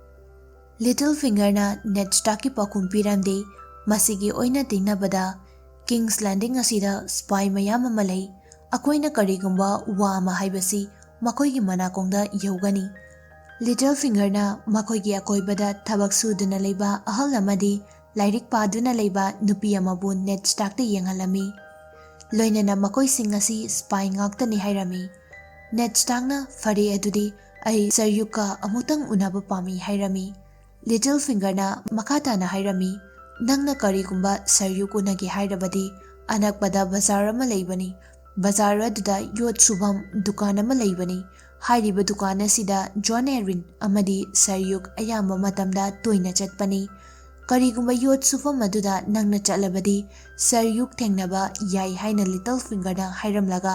Littlefinger na Ned Stark ki pakum piramde masigi oina tingnabada King's Landing asida spy mayam ama lei. Akoina karigumba wa ama haibasi makoigi manakongda yaugani. Littlefinger na makoigi akoibada thabak suduna leiba ahal amadi lairik paduna leiba nupi amabu Ned Stark da yengalami. Loinana makoi singasi spy ngaktani hairami. Ned Stark na fari adudi ay Saryuka amutang unaba pami hairami. Littlefinger na makata na hairami. Nangna karigumba Saryuk unagi hairabadi anakpada bazar ama leibani. Bazar aduda yot subam dukan ama leibani. Hairiba dukan asida Jon Arryn amadi Saryuk ayamba matamda toina chatpani. ꯀꯔꯤꯒꯨꯝꯕ ꯌꯣꯠ ꯁꯨꯐꯝ ꯑꯗꯨꯗ ꯅꯪꯅ ꯆꯠꯂꯕꯗꯤ ꯁꯔꯌꯨꯛ ꯊꯦꯡꯅꯕ ꯌꯥꯏ ꯍꯥꯏꯅ little ꯐꯤꯡꯒꯔꯅ ꯍꯥꯏꯔꯝꯂꯒ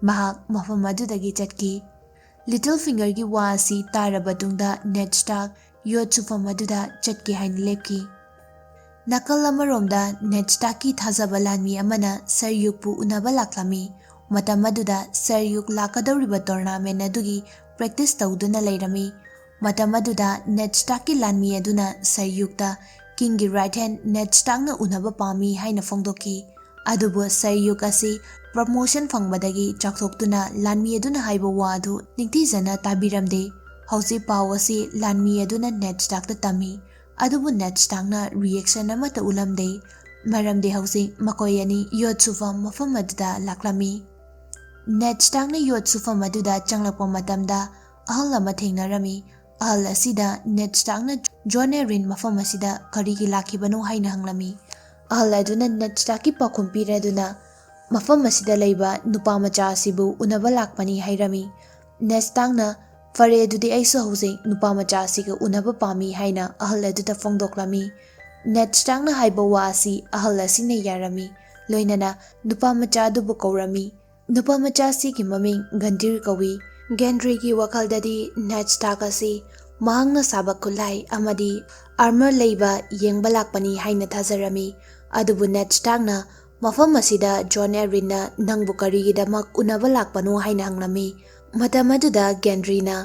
ꯃꯍꯥꯛ ꯃꯐꯝ ꯑꯗꯨꯗꯒꯤ ꯆꯠꯈꯤ꯫ ꯂꯤꯇꯜ ꯐꯤꯡꯒꯔꯒꯤ ꯋꯥ ꯑꯁꯤ ꯇꯥꯔꯕ ꯇꯨꯡꯗ ꯅꯦꯗ ꯁ꯭ꯇꯥꯔꯛ ꯌꯣꯠ ꯁꯨꯐꯝ ꯑꯗꯨꯗ ꯆꯠꯀꯦ ꯍꯥꯏꯅ ꯂꯦꯞꯈꯤ꯫ ꯅꯥꯀꯜ ꯑꯃꯔꯣꯝꯗ ꯅꯦꯗ ꯁ꯭ꯇꯥꯔꯛꯀꯤ ꯊꯥꯖꯕ ꯂꯥꯟꯃꯤ ꯑꯃꯅ ꯁꯔꯌꯨꯛꯄꯨ ꯎꯅꯕ ꯂꯥꯛꯂꯝꯃꯤ꯫ ꯃꯇꯝ ꯑꯗꯨꯗ ꯁꯔꯌꯨꯛ ꯂꯥꯛꯀꯗꯧꯔꯤꯕ ꯇꯣꯔꯅꯥꯃꯦꯟ ꯑꯗꯨꯒꯤ ꯄ꯭ꯔꯦꯛꯇꯤꯁ ꯇꯧꯗꯨꯅ ꯂꯩꯔꯝꯃꯤ꯫ ꯃꯇꯝ ꯑꯗꯨꯗ ꯅꯦꯗ ꯁ꯭ꯇꯥꯔꯛꯀꯤ ꯂꯥꯟꯃꯤ ꯑꯗꯨꯅ ꯁꯔꯌꯨꯛꯇ ꯀꯤꯡꯒꯤ ꯔꯥꯏꯠ ꯍꯦꯟꯗ ꯅꯦꯗ ꯁ꯭ꯇꯥꯔꯛꯅ ꯎꯅꯕ ꯄꯥꯝꯃꯤ ꯍꯥꯏꯅ ꯐꯣꯡꯗꯣꯛꯈꯤ꯫ ꯑꯗꯨꯕꯨ ꯁꯔꯌꯨꯛ ꯑꯁꯤ ꯄ꯭ꯔꯃꯣꯁꯟ ꯐꯪꯕꯗꯒꯤ ꯆꯥꯎꯊꯣꯛꯇꯨꯅ ꯂꯥꯟꯃꯤ ꯑꯗꯨꯅ ꯍꯥꯏꯕ ꯋꯥ ꯑꯗꯨ ꯅꯤꯡꯊꯤꯖꯅ ꯇꯥꯕꯤꯔꯝꯗꯦ꯫ ꯍꯧꯖꯤꯛ ꯄꯥꯎ ꯑꯁꯤ ꯂꯥꯟꯃꯤ ꯑꯗꯨꯅ ꯅꯦꯗ ꯁ꯭ꯇꯥꯔꯛꯇ ꯇꯝꯃꯤ, ꯑꯗꯨꯕꯨ ꯅꯦꯗ ꯁ꯭ꯇꯥꯔꯛꯅ ꯔꯤꯑꯦꯛꯁꯟ ꯑꯃꯠꯇ ꯎꯠꯂꯝꯗꯦ, ꯃꯔꯝꯗꯤ ꯍꯧꯖꯤꯛ ꯃꯈꯣꯏ ꯑꯅꯤ ꯌꯣꯠ ꯁꯨꯐꯝ ꯃꯐꯝ ꯑꯗꯨꯗ ꯂꯥꯛꯂꯝꯃꯤ꯫ ꯅꯦꯗ ꯁ꯭ꯇꯥꯔꯛꯅ ꯌꯣꯠ ꯁꯨꯐꯝ ꯑꯗꯨꯗ ꯆꯪꯂꯛꯄ ꯃꯇꯝꯗ ꯑꯍꯜ ꯑꯃ ꯊꯦꯡꯅꯔꯝꯃꯤ꯫ ꯑꯍꯜ ꯑꯁꯤꯗ ꯅꯦꯗ ꯁ꯭ꯇꯥꯔꯛꯅ ꯖꯣꯟ ꯑꯦꯔꯤꯟ ꯃꯐꯝ ꯑꯁꯤꯗ ꯀꯔꯤꯒꯤ ꯂꯥꯛꯈꯤꯕꯅꯣ ꯍꯥꯏꯅ ꯍꯪꯂꯝꯃꯤ꯫ ꯑꯍꯜ ꯑꯗꯨꯅ ꯅꯦꯗ ꯁ꯭ꯇꯥꯔꯛꯀꯤ ꯄꯥꯎꯈꯨꯝ ꯄꯤꯔꯗꯨꯅ ꯃꯐꯝ ꯑꯁꯤꯗ ꯂꯩꯕ ꯅꯨꯄꯥꯃꯆꯥ ꯑꯁꯤꯕꯨ ꯎꯅꯕ ꯂꯥꯛꯄꯅꯤ ꯍꯥꯏꯔꯝꯃꯤ꯫ ꯅꯦꯗ ꯁ꯭ꯇꯥꯔꯛꯅ ꯐꯔꯦ ꯑꯗꯨꯗꯤ ꯑꯩꯁꯨ ꯍꯧꯖꯤꯛ ꯅꯨꯄꯥꯃꯆꯥ ꯑꯁꯤꯒ ꯎꯅꯕ ꯄꯥꯝꯃꯤ ꯍꯥꯏꯅ ꯑꯍꯜ ꯑꯗꯨꯗ ꯐꯣꯡꯗꯣꯛꯂꯝꯃꯤ꯫ ꯅꯦꯗ ꯁ꯭ꯇꯥꯔꯛꯅ ꯍꯥꯏꯕ ꯋꯥ ꯑꯁꯤ ꯑꯍꯜ ꯑꯁꯤꯅ ꯌꯥꯔꯝꯃꯤ, ꯂꯣꯏꯅꯅ ꯅꯨꯄꯥꯃꯆꯥ ꯑꯗꯨꯕꯨ ꯀꯧꯔꯝꯃꯤ꯫ ꯅꯨꯄꯥꯃꯆꯥ ꯑꯁꯤꯒꯤ ꯃꯃꯤꯡ ꯒꯟꯗꯤꯔ ꯀꯧꯏ꯫ ꯒꯦꯟꯗ꯭ꯔꯤꯒꯤ ꯋꯥꯈꯜꯗꯗꯤ ꯅꯦꯗ ꯁ꯭ꯇꯥꯔꯛ ꯑꯁꯤ ꯃꯍꯥꯛꯅ ꯁꯥꯕ ꯈꯨꯠꯂꯥꯏ ꯑꯃꯗꯤ ꯑꯥꯔꯃꯔ ꯂꯩꯕ ꯌꯦꯡꯕ ꯂꯥꯛꯄꯅꯤ ꯍꯥꯏꯅ ꯊꯥꯖꯔꯝꯃꯤ꯫ ꯑꯗꯨꯕꯨ ꯅꯦꯗ ꯁ꯭ꯇꯥꯔꯛꯅ ꯃꯐꯝ ꯑꯁꯤꯗ ꯖꯣꯟ ꯑꯦꯔꯤꯟꯅ ꯅꯪꯕꯨ ꯀꯔꯤꯒꯤꯗꯃꯛ ꯎꯅꯕ ꯂꯥꯛꯄꯅꯣ ꯍꯥꯏꯅ ꯍꯪꯂꯝꯃꯤ꯫ ꯃꯇꯝ ꯑꯗꯨꯗ ꯒꯦꯟꯗ꯭ꯔꯤꯅ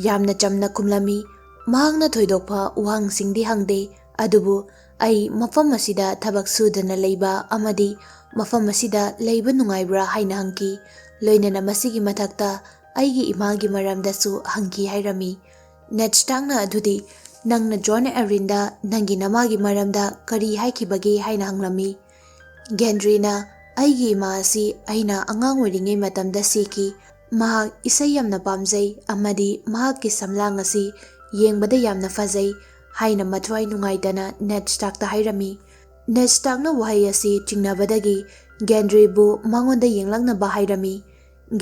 ꯌꯥꯝꯅ ꯆꯝꯅ ꯈꯨꯝꯂꯝꯃꯤ, ꯃꯍꯥꯛꯅ ꯊꯣꯏꯗꯣꯛꯄ ꯋꯥꯍꯪꯁꯤꯡꯗꯤ ꯍꯪꯗꯦ, ꯑꯗꯨꯕꯨ ꯑꯩ ꯃꯐꯝ ꯑꯁꯤꯗ ꯊꯕꯛ ꯁꯨꯗꯅ ꯂꯩꯕ ꯑꯃꯗꯤ ꯃꯐꯝ ꯑꯁꯤꯗ ꯂꯩꯕ ꯅꯨꯡꯉꯥꯏꯕ꯭ꯔꯥ ꯍꯥꯏꯅ ꯍꯪꯈꯤ, ꯂꯣꯏꯅꯅ ꯃꯁꯤꯒꯤ ꯃꯊꯛꯇ ꯑꯩꯒꯤ ꯏꯃꯥꯒꯤ ꯃꯔꯝꯗꯁꯨ ꯍꯪꯈꯤ ꯍꯥꯏꯔꯝꯃꯤ꯫ ꯅꯦꯗ ꯁ꯭ꯇꯥꯔꯛꯅ ꯑꯗꯨꯗꯤ ꯅꯪꯅ ꯖꯣꯟ ꯑꯦꯔꯤꯟꯗ ꯅꯪꯒꯤ ꯅꯃꯥꯒꯤ ꯃꯔꯝꯗ ꯀꯔꯤ ꯍꯥꯏꯈꯤꯕꯒꯦ ꯍꯥꯏꯅ ꯍꯪꯂꯝꯃꯤ꯫ ꯒꯦꯟꯗ꯭ꯔꯤꯅ ꯑꯩꯒꯤ ꯏꯃꯥ ꯑꯁꯤ ꯑꯩꯅ ꯑꯉꯥꯡ ꯑꯣꯏꯔꯤꯉꯩ ꯃꯇꯝꯗ ꯁꯤꯈꯤ, ꯃꯍꯥꯛ ꯏꯁꯩ ꯌꯥꯝꯅ ꯄꯥꯝꯖꯩ ꯑꯃꯗꯤ ꯃꯍꯥꯛꯀꯤ ꯁꯝꯂꯥꯡ ꯑꯁꯤ ꯌꯦꯡꯕꯗ ꯌꯥꯝꯅ ꯐꯖꯩ ꯍꯥꯏꯅ ꯃꯊ꯭ꯋꯥꯏ ꯅꯨꯡꯉꯥꯏꯇꯅ ꯅꯦꯗ ꯁ꯭ꯇꯥꯔꯛꯇ ꯍꯥꯏꯔꯝꯃꯤ꯫ ꯅꯦꯗ ꯁ꯭ꯇꯥꯔꯛꯅ ꯋꯥꯍꯩ ꯑꯁꯤ ꯆꯤꯡꯅꯕꯗꯒꯤ ꯒꯦꯟꯗ꯭ꯔꯤꯕꯨ ꯃꯉꯣꯟꯗ ꯌꯦꯡꯂꯛꯅꯕ ꯍꯥꯏꯔꯝꯃꯤ꯫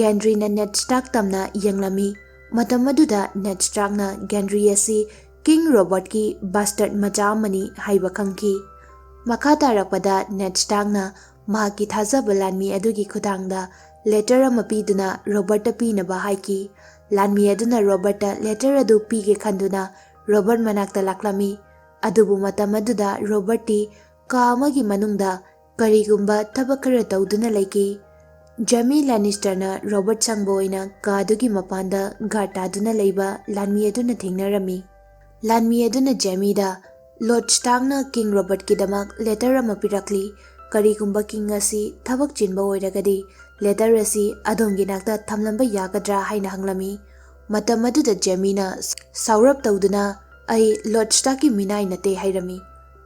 ꯒꯦꯟꯗ꯭ꯔꯤꯅ ꯅꯦꯗ ꯁ꯭ꯇꯥꯔꯛ ꯇꯝꯅ ꯌꯦꯡꯂꯝꯃꯤ꯫ ꯃꯇꯝ ꯑꯗꯨꯗ ꯅꯦꯗ ꯁ꯭ꯇꯥꯔꯛꯅ ꯒꯦꯟꯗ꯭ꯔꯤ ꯑꯁꯤ ꯀꯤꯡ ꯔꯣꯕꯥꯔꯠꯀꯤ ꯕꯥꯁꯇꯔꯗ ꯃꯆꯥ ꯑꯃꯅꯤ ꯍꯥꯏꯕ ꯈꯪꯈꯤ꯫ ꯃꯈꯥ ꯇꯥꯔꯛꯄꯗ ꯅꯦꯗ ꯁ꯭ꯇꯥꯔꯛꯅ ꯃꯍꯥꯛꯀꯤ ꯊꯥꯖꯕ ꯂꯥꯟꯃꯤ ꯑꯗꯨꯒꯤ ꯈꯨꯠꯊꯥꯡꯗ ꯂꯦꯇꯔ ꯑꯃ ꯄꯤꯗꯨꯅ ꯔꯣꯕꯥꯔꯠꯇ ꯄꯤꯅꯕ ꯍꯥꯏꯈꯤ꯫ ꯂꯥꯟꯃꯤ ꯑꯗꯨꯅ ꯔꯣꯕꯥꯔꯠꯇ ꯂꯦꯇꯔ ꯑꯗꯨ ꯄꯤꯒꯦ ꯈꯟꯗꯨꯅ ꯔꯣꯕꯥꯔꯠ ꯃꯅꯥꯛꯇ ꯂꯥꯛꯂꯝꯃꯤ꯫ ꯑꯗꯨꯕꯨ ꯃꯇꯝ ꯑꯗꯨꯗ ꯔꯣꯕꯥꯔꯠꯇꯤ ꯀꯥ ꯑꯃꯒꯤ ꯃꯅꯨꯡꯗ ꯀꯔꯤꯒꯨꯝꯕ ꯊꯕꯛ ꯈꯔ ꯇꯧꯗꯨꯅ ꯂꯩꯈꯤ꯫ ꯖꯦꯃꯤ ꯂꯦꯅꯤꯁꯇꯔꯅ ꯔꯣꯕꯥꯔꯠ ꯁꯪꯕ ꯑꯣꯏꯅ ꯀꯥꯗꯨꯒꯤ ꯃꯄꯥꯟꯗ ꯒꯥꯔꯗ ꯇꯥꯗꯨꯅ ꯂꯩꯕ ꯂꯥꯟꯃꯤ ꯑꯗꯨꯅ ꯊꯦꯡꯅꯔꯝꯃꯤ꯫ ꯂꯥꯟꯃꯤ ꯑꯗꯨꯅ ꯖꯦꯃꯤꯗ ꯂꯣꯔꯗ ꯁ꯭ꯇꯥꯔꯛꯅ ꯀꯤꯡ ꯔꯣꯕꯥꯔꯠꯀꯤꯗꯃꯛ ꯂꯦꯇꯔ ꯑꯃ ꯄꯤꯔꯛꯂꯤ, ꯀꯔꯤꯒꯨꯝꯕ ꯀꯤꯡ ꯑꯁꯤ ꯊꯕꯛ ꯆꯤꯟꯕ ꯑꯣꯏꯔꯒꯗꯤ ꯂꯦꯇꯔ ꯑꯁꯤ ꯑꯗꯣꯝꯒꯤ ꯅꯥꯛꯇ ꯊꯝꯂꯝꯕ ꯌꯥꯒꯗ꯭ꯔꯥ ꯍꯥꯏꯅ ꯍꯪꯂꯝꯃꯤ꯫ ꯃꯇꯝ ꯑꯗꯨꯗ ꯖꯦꯃꯤꯅ ꯁꯥꯎꯔꯞ ꯇꯧꯗꯨꯅ ꯑꯩ ꯂꯣꯔꯗ ꯁ꯭ꯇꯥꯔꯛꯀꯤ ꯃꯤꯅꯥꯏ ꯅꯠꯇꯦ ꯍꯥꯏꯔꯝꯃꯤ꯫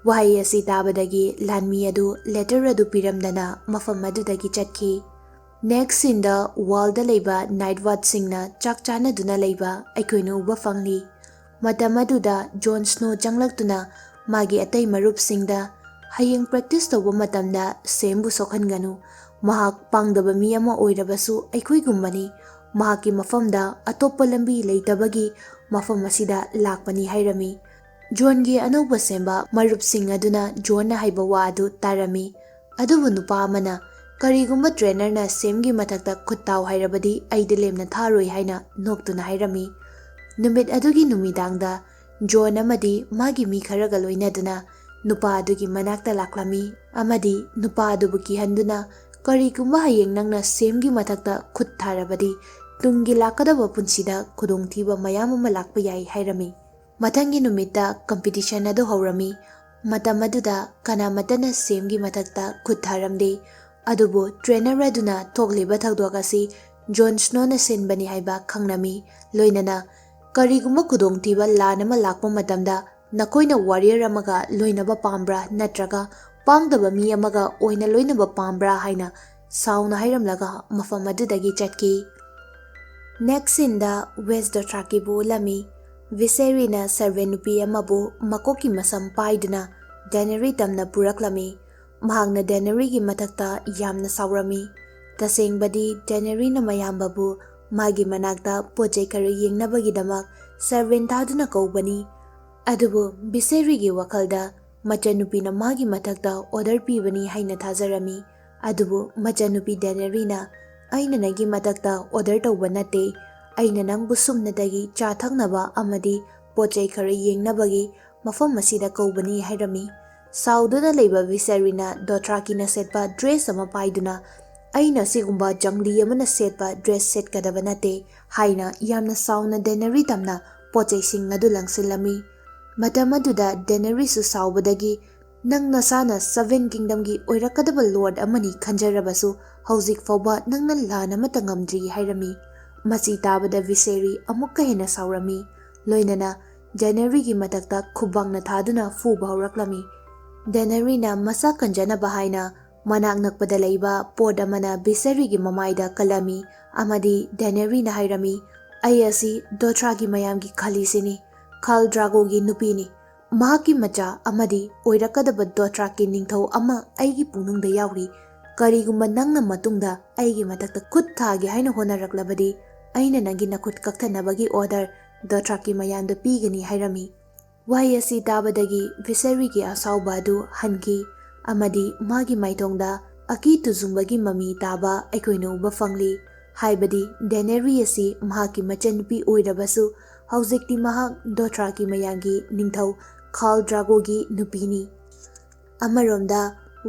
ꯋꯥꯍꯩ ꯑꯁꯤ ꯇꯥꯕꯗꯒꯤ ꯂꯥꯟꯃꯤ ꯑꯗꯨ ꯂꯦꯇꯔ ꯑꯗꯨ ꯄꯤꯔꯝꯗꯅ ꯃꯐꯝ ꯑꯗꯨꯗꯒꯤ ꯆꯠꯈꯤ꯫ ꯅꯦꯛꯁ ꯁꯤꯟꯗ ꯋꯥꯜꯗ ꯂꯩꯕ ꯅꯥꯏꯠ ꯋꯥꯆꯁꯤꯡꯅ ꯆꯥꯛ ꯆꯥꯅꯗꯨꯅ ꯂꯩꯕ ꯑꯩꯈꯣꯏꯅ ꯎꯕ ꯐꯪꯂꯤ꯫ ꯃꯇꯝ ꯑꯗꯨꯗ ꯖꯣꯟ ꯁ꯭ꯅꯣ ꯆꯪꯂꯛꯇꯨꯅ ꯃꯥꯒꯤ ꯑꯇꯩ ꯃꯔꯨꯞꯁꯤꯡꯗ ꯍꯌꯦꯡ ꯄ꯭ꯔꯦꯛꯇꯤꯁ ꯇꯧꯕ ꯃꯇꯝꯗ ꯁꯦꯝꯕꯨ ꯁꯣꯛꯍꯟꯒꯅꯨ, ꯃꯍꯥꯛ ꯄꯥꯡꯗꯕ ꯃꯤ ꯑꯃ ꯑꯣꯏꯔꯕꯁꯨ ꯑꯩꯈꯣꯏꯒꯨꯝꯕꯅꯤ, ꯃꯍꯥꯛꯀꯤ ꯃꯐꯝꯗ ꯑꯇꯣꯞꯄ ꯂꯝꯕꯤ ꯂꯩꯇꯕꯒꯤ ꯃꯐꯝ ꯑꯁꯤꯗ ꯂꯥꯛꯄꯅꯤ ꯍꯥꯏꯔꯝꯃꯤ꯫ ꯖꯣꯟꯒꯤ ꯑꯅꯧꯕ ꯁꯦꯝꯕ ꯃꯔꯨꯞꯁꯤꯡ ꯑꯗꯨꯅ ꯖꯣꯟꯅ ꯍꯥꯏꯕ ꯋꯥ ꯑꯗꯨ ꯇꯥꯔꯝꯃꯤ, ꯑꯗꯨꯕꯨ ꯅꯨꯄꯥ ꯑꯃꯅ ꯀꯔꯤꯒꯨꯝꯕ ꯇ꯭ꯔꯦꯅꯔꯅ ꯁꯦꯝꯒꯤ ꯃꯊꯛꯇ ꯈꯨꯠ ꯇꯥꯎ ꯍꯥꯏꯔꯕꯗꯤ ꯑꯩꯗꯤ ꯂꯦꯝꯅ ꯊꯥꯔꯣꯏ ꯍꯥꯏꯅ ꯅꯣꯛꯇꯨꯅ ꯍꯥꯏꯔꯝꯃꯤ꯫ ꯅꯨꯃꯤꯠ ꯑꯗꯨꯒꯤ ꯅꯨꯃꯤꯗꯥꯡꯗ ꯖꯣꯟ ꯑꯃꯗꯤ ꯃꯥꯒꯤ ꯃꯤ ꯈꯔꯒ ꯂꯣꯏꯅꯗꯨꯅ ꯅꯨꯄꯥ ꯑꯗꯨꯒꯤ ꯃꯅꯥꯛꯇ ꯂꯥꯛꯂꯝꯃꯤ ꯑꯃꯗꯤ ꯅꯨꯄꯥ ꯑꯗꯨꯕꯨ ꯀꯤꯍꯟꯗꯨꯅ ꯀꯔꯤꯒꯨꯝꯕ ꯍꯌꯦꯡ ꯅꯪꯅ ꯁꯦꯝꯒꯤ ꯃꯊꯛꯇ ꯈꯨꯠ ꯊꯥꯔꯕꯗꯤ ꯇꯨꯡꯒꯤ ꯂꯥꯛꯀꯗꯕ ꯄꯨꯟꯁꯤꯗ ꯈꯨꯗꯣꯡꯊꯤꯕ ꯃꯌꯥꯝ ꯑꯃ ꯂꯥꯛꯄ ꯌꯥꯏ ꯍꯥꯏꯔꯝꯃꯤ꯫ ꯃꯊꯪꯒꯤ ꯅꯨꯃꯤꯠꯇ ꯀꯝꯄꯤꯇꯤꯁꯟ ꯑꯗꯨ ꯍꯧꯔꯝꯃꯤ꯫ ꯃꯇꯝ ꯑꯗꯨꯗ ꯀꯅꯥꯃꯠꯇꯅ ꯁꯦꯝꯒꯤ ꯃꯊꯛꯇ ꯈꯨꯠ ꯊꯥꯔꯝꯗꯦ, ꯑꯗꯨꯕꯨ ꯇ꯭ꯔꯦꯅꯔ ꯑꯗꯨꯅ ꯊꯣꯛꯂꯤꯕ ꯊꯧꯗꯣꯛ ꯑꯁꯤ ꯖꯣꯟ ꯁ꯭ꯅꯣꯅ ꯁꯤꯟꯕꯅꯤ ꯍꯥꯏꯕ ꯈꯪꯂꯝꯃꯤ, ꯂꯣꯏꯅꯅ ꯀꯔꯤꯒꯨꯝꯕ ꯈꯨꯗꯣꯡꯊꯤꯕ ꯂꯥꯟ ꯑꯃ ꯂꯥꯛꯄ ꯃꯇꯝꯗ ꯅꯈꯣꯏꯅ ꯋꯥꯔꯤꯌꯔ ꯑꯃꯒ ꯂꯣꯏꯅꯕ ꯄꯥꯝꯕ꯭ꯔꯥ ꯅꯠꯇ꯭ꯔꯒ ꯄꯥꯡꯗꯕ ꯃꯤ ꯑꯃꯒ ꯑꯣꯏꯅ ꯂꯣꯏꯅꯕ ꯄꯥꯝꯕ꯭ꯔꯥ ꯍꯥꯏꯅ ꯁꯥꯎꯅ ꯍꯥꯏꯔꯝꯂꯒ ꯃꯐꯝ ꯑꯗꯨꯗꯒꯤ ꯆꯠꯈꯤ꯫ ꯅꯦꯛꯁ ꯁꯤꯟꯗ ꯋꯦꯁ ꯗꯣꯊ꯭ꯔꯥꯀꯤꯕꯨ ꯎꯠꯂꯝꯃꯤ꯫ ꯚꯤꯁꯦꯔꯤꯅ ꯁꯔꯚꯦꯟ ꯅꯨꯄꯤ ꯑꯃꯕꯨ ꯃꯀꯣꯛꯀꯤ ꯃꯁꯝ ꯄꯥꯏꯗꯨꯅ ꯗꯦꯅꯦꯔꯤ ꯇꯝꯅ ꯄꯨꯔꯛꯂꯝꯃꯤ꯫ ꯃꯍꯥꯛꯅ ꯗꯦꯅꯦꯔꯤꯒꯤ ꯃꯊꯛꯇ ꯌꯥꯝꯅ ꯁꯥꯎꯔꯝꯃꯤ꯫ ꯇꯁꯦꯡꯕꯗꯤ ꯗꯦꯅꯦꯔꯤꯅ ꯃꯌꯥꯝꯕꯕꯨ ꯃꯥꯒꯤ ꯃꯅꯥꯛꯇ ꯄꯣꯠꯆꯩ ꯈꯔ ꯌꯦꯡꯅꯕꯒꯤꯗꯃꯛ ꯁꯔꯚꯦꯟ ꯊꯥꯗꯨꯅ ꯀꯧꯕꯅꯤ, ꯑꯗꯨꯕꯨ ꯚꯤꯁꯦꯔꯤꯒꯤ ꯋꯥꯈꯜꯗ ꯃꯆꯟꯅꯨꯄꯤꯅ ꯃꯥꯒꯤ ꯃꯊꯛꯇ ꯑꯣꯔꯗꯔ ꯄꯤꯕꯅꯤ ꯍꯥꯏꯅ ꯊꯥꯖꯔꯝꯃꯤ꯫ ꯑꯗꯨꯕꯨ ꯃꯆꯟꯅꯨꯄꯤ ꯗꯦꯅꯦꯔꯤꯅ "ꯑꯩꯅ ꯅꯪꯒꯤ ꯃꯊꯛꯇ ꯑꯣꯔꯗꯔ ꯇꯧꯕ ꯅꯠꯇꯦ, ꯑꯩꯅ ꯅꯪꯕꯨ ꯁꯨꯞꯅꯇꯒꯤ ꯆꯥ ꯊꯛꯅꯕ ꯑꯃꯗꯤ ꯄꯣꯠꯆꯩ ꯈꯔ ꯌꯦꯡꯅꯕꯒꯤ ꯃꯐꯝ ꯑꯁꯤꯗ ꯀꯧꯕꯅꯤ" ꯍꯥꯏꯔꯝꯃꯤ꯫ ꯁꯥꯎꯗꯨꯅ ꯂꯩꯕ ꯚꯤꯁꯦꯔꯤꯅ ꯗꯣꯊ꯭ꯔꯥꯀꯤꯅ ꯁꯦꯠꯄ ꯗ꯭ꯔꯦꯁ ꯑꯃ ꯄꯥꯏꯗꯨꯅ "ꯑꯩꯅ ꯑꯁꯤꯒꯨꯝꯕ ꯖꯪꯂꯤ ꯑꯃꯅ ꯁꯦꯠꯄ ꯗ꯭ꯔꯦꯁ ꯁꯦꯠꯀꯗꯕ ꯅꯠꯇꯦ" ꯍꯥꯏꯅ ꯌꯥꯝꯅ ꯁꯥꯎꯅ ꯗꯦꯅꯦꯔꯤ ꯇꯝꯅ ꯄꯣꯠꯆꯩꯁꯤꯡ ꯑꯗꯨ ꯂꯪꯁꯤꯜꯂꯝꯃꯤ꯫ ꯃꯇꯝ ꯑꯗꯨꯗ ꯗꯦꯅꯦꯔꯤꯁꯨ ꯁꯥꯎꯕꯗꯒꯤ "ꯅꯪ ꯅꯁꯥꯅ 7 ꯀꯤꯡꯗꯝꯒꯤ ꯑꯣꯏꯔꯛꯀꯗꯕ ꯂꯣꯔꯗ ꯑꯃꯅꯤ ꯈꯟꯖꯔꯕꯁꯨ ꯍꯧꯖꯤꯛ ꯐꯥꯎꯕ ꯅꯪꯅ ꯂꯥꯟ ꯑꯃꯠꯇ ꯉꯝꯗ꯭ꯔꯤ" ꯍꯥꯏꯔꯝꯃꯤ꯫ ꯃꯁꯤ ꯇꯥꯕꯗ ꯚꯤꯁꯦꯔꯤ ꯑꯃꯨꯛꯀ ꯍꯦꯟꯅ ꯁꯥꯎꯔꯝꯃꯤ, ꯂꯣꯏꯅꯅ ꯗꯦꯅꯦꯔꯤꯒꯤ ꯃꯊꯛꯇ ꯈꯨꯕꯥꯛꯅ ꯊꯥꯗꯨꯅ ꯐꯨꯕ ꯍꯧꯔꯛꯂꯝꯃꯤ꯫ ꯗꯦꯅꯦꯔꯤꯅ ꯃꯁꯥ ꯀꯟꯖꯅꯕ ꯍꯥꯏꯅ ꯃꯅꯥꯛ ꯅꯛꯄꯗ ꯂꯩꯕ ꯄꯣꯠ ꯑꯃꯅ ꯚꯤꯁꯦꯔꯤꯒꯤ ꯃꯃꯥꯏꯗ ꯀꯜꯂꯝꯃꯤ ꯑꯃꯗꯤ ꯗꯦꯅꯦꯔꯤꯅ ꯍꯥꯏꯔꯝꯃꯤ, "ꯑꯩ ꯑꯁꯤ ꯗꯣꯊ꯭ꯔꯥꯒꯤ ꯃꯌꯥꯝꯒꯤ ꯈꯜꯂꯤꯁꯤꯅꯤ, ꯈꯜ ꯗ꯭ꯔꯥꯒꯣꯒꯤ ꯅꯨꯄꯤꯅꯤ, ꯃꯍꯥꯛꯀꯤ ꯃꯆꯥ ꯑꯃꯗꯤ ꯑꯣꯏꯔꯛꯀꯗꯕ ꯗꯣꯊ꯭ꯔꯥꯒꯤ ꯅꯤꯡꯊꯧ ꯑꯃ ꯑꯩꯒꯤ ꯄꯨꯛꯅꯨꯡꯗ ꯌꯥꯎꯔꯤ꯫ ꯀꯔꯤꯒꯨꯝꯕ ꯅꯪꯅ ꯃꯇꯨꯡꯗ ꯑꯩꯒꯤ ꯃꯊꯛꯇ ꯈꯨꯠ ꯊꯥꯒꯦ ꯍꯥꯏꯅ ꯍꯣꯠꯅꯔꯛꯂꯕꯗꯤ ꯑꯩꯅ ꯅꯪꯒꯤ ꯅꯈꯨꯠ ꯀꯛꯊꯠꯅꯕꯒꯤ ꯑꯣꯔꯗꯔ ꯗꯣꯊ꯭ꯔꯥꯒꯤ ꯃꯌꯥꯝꯗ ꯄꯤꯒꯅꯤ" ꯍꯥꯏꯔꯝꯃꯤ꯫ ꯋꯥꯍꯩ ꯑꯁꯤ ꯇꯥꯕꯗꯒꯤ ꯚꯤꯁꯦꯔꯤꯒꯤ ꯑꯁꯥꯎꯕ ꯑꯗꯨ ꯍꯟꯈꯤ ꯑꯃꯗꯤ ꯃꯥꯒꯤ ꯃꯥꯏꯊꯣꯡꯗ ꯑꯀꯤ ꯇꯨꯖꯨꯡꯕꯒꯤ ꯃꯃꯤ ꯇꯥꯕ ꯑꯩꯈꯣꯏꯅ ꯎꯕ ꯐꯪꯂꯤ꯫ ꯍꯥꯏꯕꯗꯤ ꯗꯦꯅꯦꯔꯤ ꯑꯁꯤ ꯃꯍꯥꯛꯀꯤ ꯃꯆꯟꯅꯨꯄꯤ ꯑꯣꯏꯔꯕꯁꯨ ꯍꯧꯖꯤꯛꯇꯤ ꯃꯍꯥꯛ ꯗꯣꯊ꯭ꯔꯥꯒꯤ ꯃꯌꯥꯝꯒꯤ ꯅꯤꯡꯊꯧ ꯈꯥꯜ ꯗ꯭ꯔꯥꯒꯣꯒꯤ ꯅꯨꯄꯤꯅꯤ꯫ ꯑꯃꯔꯣꯝꯗ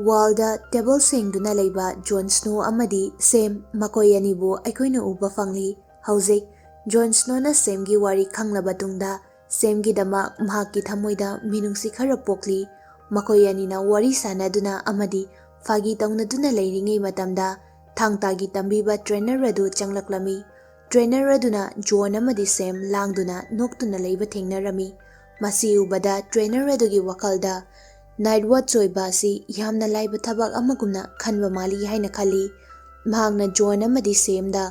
ꯋꯥꯜꯗ ꯇꯦꯕꯜ ꯁꯦꯡꯗꯨꯅ ꯂꯩꯕ ꯖꯣꯟ ꯁ꯭ꯅꯣ ꯑꯃꯗꯤ ꯁꯦꯝ, ꯃꯈꯣꯏ ꯑꯅꯤꯕꯨ ꯑꯩꯈꯣꯏꯅ ꯎꯕ ꯐꯪꯂꯤ꯫ ꯍꯧꯖꯤꯛ ꯖꯣꯟ ꯁ꯭ꯅꯣꯅ ꯁꯦꯝꯒꯤ ꯋꯥꯔꯤ ꯈꯪꯂꯕ ꯇꯨꯡꯗ ꯁꯦꯝꯒꯤꯗꯃꯛ ꯃꯍꯥꯛꯀꯤ ꯊꯃꯣꯏꯗ ꯃꯤꯅꯨꯡꯁꯤ ꯈꯔ ꯄꯣꯛꯂꯤ꯫ ꯃꯈꯣꯏ ꯑꯅꯤꯅ ꯋꯥꯔꯤ ꯁꯥꯅꯗꯨꯅ ꯑꯃꯗꯤ ꯐꯥꯒꯤ ꯇꯧꯅꯗꯨꯅ ꯂꯩꯔꯤꯉꯩ ꯃꯇꯝꯗ ꯊꯥꯡꯇꯥꯒꯤ ꯇꯝꯕꯤꯕ ꯇ꯭ꯔꯦꯅꯔ ꯑꯗꯨ ꯆꯪꯂꯛꯂꯝꯃꯤ꯫ ꯇ꯭ꯔꯦꯅꯔ ꯑꯗꯨꯅ ꯖꯣꯟ ꯑꯃꯗꯤ ꯁꯦꯝ ꯂꯥꯡꯗꯨꯅ ꯅꯣꯛꯇꯨꯅ ꯂꯩꯕ ꯊꯦꯡꯅꯔꯝꯃꯤ꯫ ꯃꯁꯤ ꯎꯕꯗ ꯇ꯭ꯔꯦꯅꯔ ꯑꯗꯨꯒꯤ ꯋꯥꯈꯜꯗ ꯅꯥꯏꯠ ꯋꯥꯆ ꯑꯣꯏꯕ ꯑꯁꯤ ꯌꯥꯝꯅ ꯂꯥꯏꯕ ꯊꯕꯛ ꯑꯃꯒꯨꯝꯅ ꯈꯟꯕ ꯃꯥꯜꯂꯤ ꯍꯥꯏꯅ ꯈꯜꯂꯤ꯫ ꯃꯍꯥꯛꯅ ꯖꯣꯟ ꯑꯃꯗꯤ ꯁꯦꯝꯗ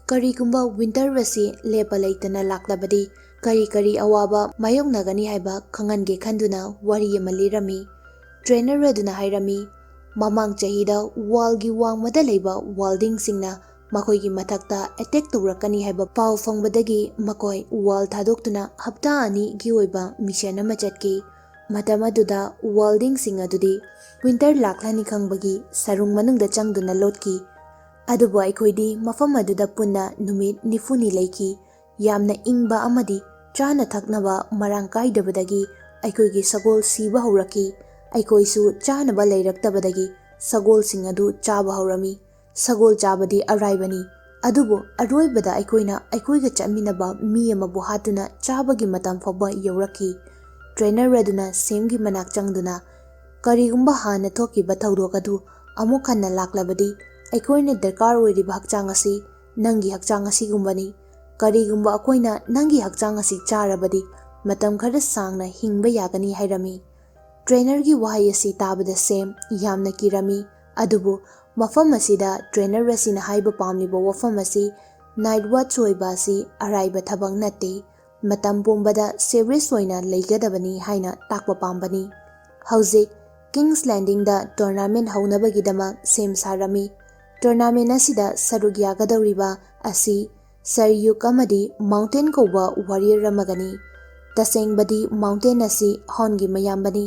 ꯀꯔꯤꯒꯨꯝꯕ ꯋꯤꯟꯇꯔ ꯑꯁꯤ ꯂꯦꯞꯄ ꯂꯩꯇꯅ ꯂꯥꯛꯂꯕꯗꯤ ꯀꯔꯤ ꯀꯔꯤ ꯑꯋꯥꯕ ꯃꯥꯌꯣꯛꯅꯒꯅꯤ ꯍꯥꯏꯕ ꯈꯪꯍꯟꯒꯦ ꯈꯟꯗꯨꯅ ꯋꯥꯔꯤ ꯑꯃ ꯂꯤꯔꯝꯃꯤ꯫ ꯇ꯭ꯔꯦꯅꯔ ꯑꯗꯨꯅ ꯍꯥꯏꯔꯝꯃꯤ, "ꯃꯃꯥꯡ ꯆꯍꯤꯗ ꯋꯥꯜꯒꯤ ꯋꯥꯡꯃꯗ ꯂꯩꯕ ꯋꯥꯜꯗꯤꯡꯁꯤꯡꯅ ꯃꯈꯣꯏꯒꯤ ꯃꯊꯛꯇ ꯑꯦꯇꯦꯛ ꯇꯧꯔꯛꯀꯅꯤ ꯍꯥꯏꯕ ꯄꯥꯎ ꯐꯪꯕꯗꯒꯤ ꯃꯈꯣꯏ ꯋꯥꯜ ꯊꯥꯗꯣꯛꯇꯨꯅ ꯍꯞꯇꯥ 2ꯒꯤ ꯑꯣꯏꯕ ꯃꯤꯁꯟ ꯑꯃ ꯆꯠꯈꯤ꯫ ꯃꯇꯝ ꯑꯗꯨꯗ ꯋꯥꯜꯗꯤꯡꯁꯤꯡ ꯑꯗꯨꯗꯤ ꯋꯤꯟꯇꯔ ꯂꯥꯛꯂꯅꯤ ꯈꯪꯕꯒꯤ ꯁꯔꯨꯡ ꯃꯅꯨꯡꯗ ꯆꯪꯗꯨꯅ ꯂꯣꯠꯈꯤ꯫ ꯑꯗꯨꯕꯨ ꯑꯩꯈꯣꯏꯗꯤ ꯃꯐꯝ ꯑꯗꯨꯗ ꯄꯨꯟꯅ ꯅꯨꯃꯤꯠ 90ꯅꯤ ꯂꯩꯈꯤ꯫ ꯌꯥꯝꯅ ꯏꯪꯕ ꯑꯃꯗꯤ ꯆꯥꯅ ꯊꯛꯅꯕ ꯃꯔꯥꯡ ꯀꯥꯏꯗꯕꯗꯒꯤ ꯑꯩꯈꯣꯏꯒꯤ ꯁꯒꯣꯜ ꯁꯤꯕ ꯍꯧꯔꯛꯈꯤ꯫ ꯑꯩꯈꯣꯏꯁꯨ ꯆꯥꯅꯕ ꯂꯩꯔꯛꯇꯕꯗꯒꯤ ꯁꯒꯣꯜꯁꯤꯡ ꯑꯗꯨ ꯆꯥꯕ ꯍꯧꯔꯝꯃꯤ꯫ ꯁꯒꯣꯜ ꯆꯥꯕꯗꯤ ꯑꯔꯥꯏꯕꯅꯤ, ꯑꯗꯨꯕꯨ ꯑꯔꯣꯏꯕꯗ ꯑꯩꯈꯣꯏꯅ ꯑꯩꯈꯣꯏꯒ ꯆꯠꯃꯤꯟꯅꯕ ꯃꯤ ꯑꯃꯕꯨ ꯍꯥꯠꯇꯨꯅ ꯆꯥꯕꯒꯤ ꯃꯇꯝ ꯐꯥꯎꯕ ꯌꯧꯔꯛꯈꯤ꯫ ꯇ꯭ꯔꯦꯅꯔ ꯑꯗꯨꯅ ꯁꯦꯝꯒꯤ ꯃꯅꯥꯛ ꯆꯪꯗꯨꯅ "ꯀꯔꯤꯒꯨꯝꯕ ꯍꯥꯟꯅ ꯊꯣꯛꯈꯤꯕ ꯊꯧꯗꯣꯛ ꯑꯗꯨ ꯑꯃꯨꯛ ꯍꯟꯅ ꯂꯥꯛꯂꯕꯗꯤ ꯑꯩꯈꯣꯏꯅ ꯗꯔꯀꯥꯔ ꯑꯣꯏꯔꯤꯕ ꯍꯛꯆꯥꯡ ꯑꯁꯤ ꯅꯪꯒꯤ ꯍꯛꯆꯥꯡ ꯑꯁꯤꯒꯨꯝꯕꯅꯤ꯫ ꯀꯔꯤꯒꯨꯝꯕ ꯑꯩꯈꯣꯏꯅ ꯅꯪꯒꯤ ꯍꯛꯆꯥꯡ ꯑꯁꯤ ꯆꯥꯔꯕꯗꯤ ꯃꯇꯝ ꯈꯔ ꯁꯥꯡꯅ ꯍꯤꯡꯕ ꯌꯥꯒꯅꯤ" ꯍꯥꯏꯔꯝꯃꯤ꯫ ꯇ꯭ꯔꯦꯅꯔꯒꯤ ꯋꯥꯍꯩ ꯑꯁꯤ ꯇꯥꯕꯗ ꯁꯦꯝ ꯌꯥꯝꯅ ꯀꯤꯔꯝꯃꯤ꯫ ꯑꯗꯨꯕꯨ ꯃꯐꯝ ꯑꯁꯤꯗ ꯇ꯭ꯔꯦꯅꯔ ꯑꯁꯤꯅ ꯍꯥꯏꯕ ꯄꯥꯝꯂꯤꯕ ꯋꯥꯐꯝ ꯑꯁꯤ ꯅꯥꯏꯠ ꯋꯥꯆ ꯑꯣꯏꯕ ꯑꯁꯤ ꯑꯔꯥꯏꯕ ꯊꯕꯛ ꯅꯠꯇꯦ, ꯃꯇꯝ ꯄꯨꯝꯕꯗ ꯁꯦꯔꯤꯌꯁ ꯑꯣꯏꯅ ꯂꯩꯒꯗꯕꯅꯤ ꯍꯥꯏꯅ ꯇꯥꯛꯄ ꯄꯥꯝꯕꯅꯤ꯫ ꯍꯧꯖꯤꯛ ꯀꯤꯡꯁ ꯂꯦꯟꯗꯤꯡꯗ ꯇꯣꯔꯅꯥꯃꯦꯟ ꯍꯧꯅꯕꯒꯤꯗꯃꯛ ꯁꯦꯝ ꯁꯥꯔꯝꯃꯤ꯫ ꯇꯣꯔꯅꯥꯃꯦꯟ ꯑꯁꯤꯗ ꯁꯔꯨꯛ ꯌꯥꯒꯗꯧꯔꯤꯕ ꯑꯁꯤ ꯁꯔ ꯌꯨꯛ ꯑꯃꯗꯤ ꯃꯥꯎꯟꯇꯦꯟ ꯀꯧꯕ ꯋꯥꯔꯤꯌꯔ ꯑꯃꯒꯅꯤ꯫ ꯇꯁꯦꯡꯕꯗꯤ ꯃꯥꯎꯟꯇꯦꯟ ꯑꯁꯤ ꯍꯣꯟꯒꯤ ꯃꯌꯥꯝꯕꯅꯤ꯫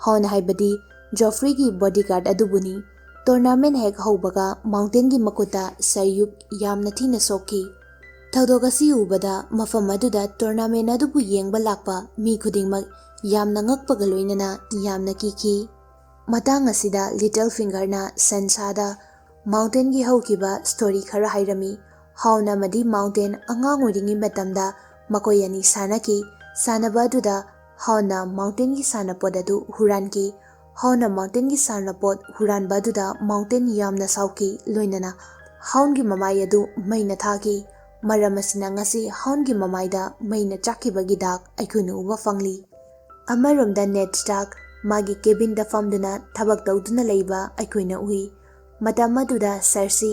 ꯍꯣꯟ ꯍꯥꯏꯕꯗꯤ ꯖꯣꯐ꯭ꯔꯤꯒꯤ ꯕꯣꯗꯤꯒꯥꯔꯗ ꯑꯗꯨꯕꯨꯅꯤ꯫ ꯇꯣꯔꯅꯥꯃꯦꯟ ꯍꯦꯛ ꯍꯧꯕꯒ ꯃꯥꯎꯟꯇꯦꯟꯒꯤ ꯃꯈꯨꯠꯇ ꯁꯔ ꯌꯨꯛ ꯌꯥꯝꯅ ꯊꯤꯅ ꯁꯣꯛꯈꯤ꯫ ꯊꯧꯗꯣꯛ ꯑꯁꯤ ꯎꯕꯗ ꯃꯐꯝ ꯑꯗꯨꯗ ꯇꯣꯔꯅꯥꯃꯦꯟ ꯑꯗꯨꯕꯨ ꯌꯦꯡꯕ ꯂꯥꯛꯄ ꯃꯤ ꯈꯨꯗꯤꯡꯃꯛ ꯌꯥꯝꯅ ꯉꯛꯄꯒ ꯂꯣꯏꯅꯅ ꯌꯥꯝꯅ ꯀꯤꯈꯤ꯫ ꯃꯇꯥꯡ ꯑꯁꯤꯗ ꯂꯤꯇꯜ ꯐꯤꯡꯒꯔꯅ ꯁꯟꯁꯥꯗ ꯃꯥꯎꯟꯇꯦꯟꯒꯤ ꯍꯧꯈꯤꯕ ꯁ꯭ꯇꯣꯔꯤ ꯈꯔ ꯍꯥꯏꯔꯝꯃꯤ꯫ ꯍꯥꯎꯟ ꯑꯃꯗꯤ ꯃꯥꯎꯟꯇꯦꯟ ꯑꯉꯥꯡ ꯑꯣꯏꯔꯤꯉꯩ ꯃꯇꯝꯗ ꯃꯈꯣꯏ ꯑꯅꯤ ꯁꯥꯟꯅꯈꯤ꯫ ꯁꯥꯟꯅꯕ ꯑꯗꯨꯗ ꯍꯥꯎꯟꯅ ꯃꯥꯎꯟꯇꯦꯟꯒꯤ ꯁꯥꯟꯅꯄꯣꯠ ꯑꯗꯨ ꯍꯨꯔꯥꯟꯈꯤ꯫ ꯍꯥꯎꯟꯅ ꯃꯥꯎꯟꯇꯦꯟꯒꯤ ꯁꯥꯟꯅꯄꯣꯠ ꯍꯨꯔꯥꯟꯕ ꯑꯗꯨꯗ ꯃꯥꯎꯟꯇꯦꯟ ꯌꯥꯝꯅ ꯁꯥꯎꯈꯤ, ꯂꯣꯏꯅꯅ ꯍꯥꯎꯟꯒꯤ ꯃꯃꯥꯏ ꯑꯗꯨ ꯃꯩꯅ ꯊꯥꯈꯤ꯫ ꯃꯔꯝ ꯑꯁꯤꯅ ꯉꯁꯤ ꯍꯥꯎꯟꯒꯤ ꯃꯃꯥꯏꯗ ꯃꯩꯅ ꯆꯥꯛꯈꯤꯕꯒꯤ ꯗꯥꯛ ꯑꯩꯈꯣꯏꯅ ꯎꯕ ꯐꯪꯂꯤ꯫ ꯑꯃꯔꯣꯝꯗ ꯅꯦꯗ ꯁ꯭ꯇꯥꯔꯛ ꯃꯥꯒꯤ ꯀꯦꯕꯤꯟꯗ ꯐꯝꯗꯨꯅ ꯊꯕꯛ ꯇꯧꯗꯨꯅ ꯂꯩꯕ ꯑꯩꯈꯣꯏꯅ ꯎꯏ꯫ ꯃꯇꯝ ꯑꯗꯨꯗ ꯁꯔꯁꯤ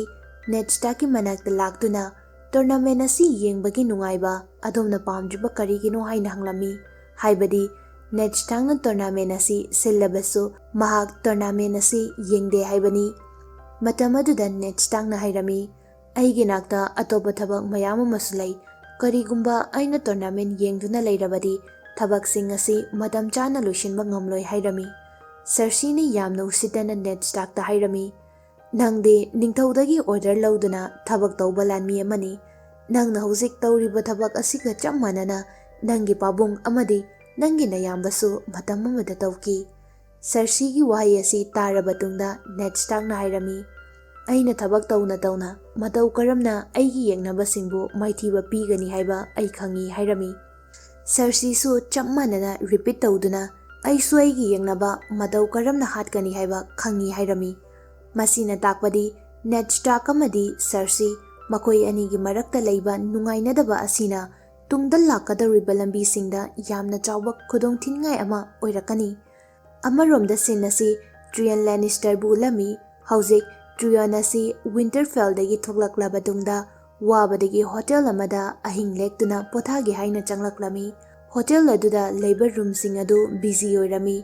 ꯅꯦꯗ ꯁ꯭ꯇꯥꯔꯛꯀꯤ ꯃꯅꯥꯛꯇ ꯂꯥꯛꯇꯨꯅ "ꯇꯣꯔꯅꯥꯃꯦꯟ ꯑꯁꯤ ꯌꯦꯡꯕꯒꯤ ꯅꯨꯡꯉꯥꯏꯕ ꯑꯗꯣꯝꯅ ꯄꯥꯝꯗ꯭ꯔꯤꯕ ꯀꯔꯤꯒꯤꯅꯣ?" ꯍꯥꯏꯅ ꯍꯪꯂꯝꯃꯤ꯫ ꯍꯥꯏꯕꯗꯤ ꯅꯦꯗ ꯁ꯭ꯇꯥꯔꯛꯅ ꯇꯣꯔꯅꯥꯃꯦꯟ ꯑꯁꯤ ꯁꯤꯜꯂꯕꯁꯨ ꯃꯍꯥꯛ ꯇꯣꯔꯅꯥꯃꯦꯟ ꯑꯁꯤ ꯌꯦꯡꯗꯦ ꯍꯥꯏꯕꯅꯤ꯫ ꯃꯇꯝ ꯑꯗꯨꯗ ꯅꯦꯗ ꯁ꯭ꯇꯥꯔꯛꯅ ꯍꯥꯏꯔꯝꯃꯤ, "ꯑꯩꯒꯤ ꯅꯥꯛꯇ ꯑꯇꯣꯞꯄ ꯊꯕꯛ ꯃꯌꯥꯝ ꯑꯃꯁꯨ ꯂꯩ꯫ ꯀꯔꯤꯒꯨꯝꯕ ꯑꯩꯅ ꯇꯣꯔꯅꯥꯃꯦꯟ ꯌꯦꯡꯗꯨꯅ ꯂꯩꯔꯕꯗꯤ ꯊꯕꯛꯁꯤꯡ ꯑꯁꯤ ꯃꯇꯝ ꯆꯥꯅ ꯂꯣꯏꯁꯤꯟꯕ ꯉꯝꯂꯣꯏ" ꯍꯥꯏꯔꯝꯃꯤ꯫ ꯁꯔꯁꯤꯅ ꯌꯥꯝꯅ ꯎꯁꯤꯠꯇꯅ ꯅꯦꯗ ꯁ꯭ꯇꯥꯔꯛꯇ ꯍꯥꯏꯔꯝꯃꯤ, "ꯅꯪꯗꯤ ꯅꯤꯡꯊꯧꯗꯒꯤ ꯑꯣꯔꯗꯔ ꯂꯧꯗꯨꯅ ꯊꯕꯛ ꯇꯧꯕ ꯂꯥꯟꯃꯤ ꯑꯃꯅꯤ꯫ ꯅꯪꯅ ꯍꯧꯖꯤꯛ ꯇꯧꯔꯤꯕ ꯊꯕꯛ ꯑꯁꯤꯒ ꯆꯞ ꯃꯥꯟꯅꯅ ꯅꯪꯒꯤ ꯄꯥꯕꯨꯡ ꯑꯃꯗꯤ ꯅꯪꯒꯤ ꯅꯌꯥꯝꯕꯁꯨ ꯃꯇꯝ ꯑꯃꯗ ꯇꯧꯈꯤ." ꯁꯔꯁꯤꯒꯤ ꯋꯥꯍꯩ ꯑꯁꯤ ꯇꯥꯔꯕ ꯇꯨꯡꯗ ꯅꯦꯗ ꯁ꯭ꯇꯥꯔꯛꯅ ꯍꯥꯏꯔꯝꯃꯤ, "ꯑꯩꯅ ꯊꯕꯛ ꯇꯧꯅ ꯇꯧꯅ ꯃꯇꯧ ꯀꯔꯝꯅ ꯑꯩꯒꯤ ꯌꯦꯛꯅꯕꯁꯤꯡꯕꯨ ꯃꯥꯏꯊꯤꯕ ꯄꯤꯒꯅꯤ ꯍꯥꯏꯕ ꯑꯩ ꯈꯪꯏ" ꯍꯥꯏꯔꯝꯃꯤ꯫ ꯁꯔꯁꯤꯁꯨ ꯆꯞ ꯃꯥꯟꯅꯅ ꯔꯤꯄꯤꯠ ꯇꯧꯗꯨꯅ, "ꯑꯩꯁꯨ ꯑꯩꯒꯤ ꯌꯦꯛꯅꯕ ꯃꯇꯧ ꯀꯔꯝꯅ ꯍꯥꯠꯀꯅꯤ ꯍꯥꯏꯕ ꯈꯪꯏ" ꯍꯥꯏꯔꯝꯃꯤ꯫ ꯃꯁꯤꯅ ꯇꯥꯛꯄꯗꯤ ꯅꯦꯗ ꯁ꯭ꯇꯥꯔꯛ ꯑꯃꯗꯤ ꯁꯔꯁꯤ ꯃꯈꯣꯏ ꯑꯅꯤꯒꯤ ꯃꯔꯛꯇ ꯂꯩꯕ ꯅꯨꯡꯉꯥꯏꯅꯗꯕ ꯑꯁꯤꯅ ꯇꯨꯡꯗ ꯂꯥꯛꯀꯗꯧꯔꯤꯕ ꯂꯝꯕꯤꯁꯤꯡꯗ ꯌꯥꯝꯅ ꯆꯥꯎꯕ ꯈꯨꯗꯣꯡꯊꯤꯅꯤꯡꯉꯥꯏ ꯑꯃ ꯑꯣꯏꯔꯛꯀꯅꯤ꯫ ꯑꯃꯔꯣꯝꯗ ꯁꯤꯟ ꯑꯁꯤ ꯇ꯭ꯔꯤꯌꯟ ꯂꯦꯅꯤꯁꯇꯔꯕꯨ ꯎꯠꯂꯝꯃꯤ꯫ ꯍꯧꯖꯤꯛ ꯇ꯭ꯔꯤꯌꯟ ꯑꯁꯤ ꯋꯤꯟꯇꯔꯐꯦꯜꯗꯒꯤ ꯊꯣꯛꯂꯛꯂꯕ ꯇꯨꯡꯗ ꯋꯥꯕꯗꯒꯤ ꯍꯣꯇꯦꯜ ꯑꯃꯗ ꯑꯍꯤꯡ ꯂꯦꯛꯇꯨꯅ ꯄꯣꯊꯥꯒꯦ ꯍꯥꯏꯅ ꯆꯪꯂꯛꯂꯝꯃꯤ꯫ ꯍꯣꯇꯦꯜ ꯑꯗꯨꯗ ꯂꯩꯕ ꯔꯨꯝꯁꯤꯡ ꯑꯗꯨ ꯕꯤꯖꯤ ꯑꯣꯏꯔꯝꯃꯤ,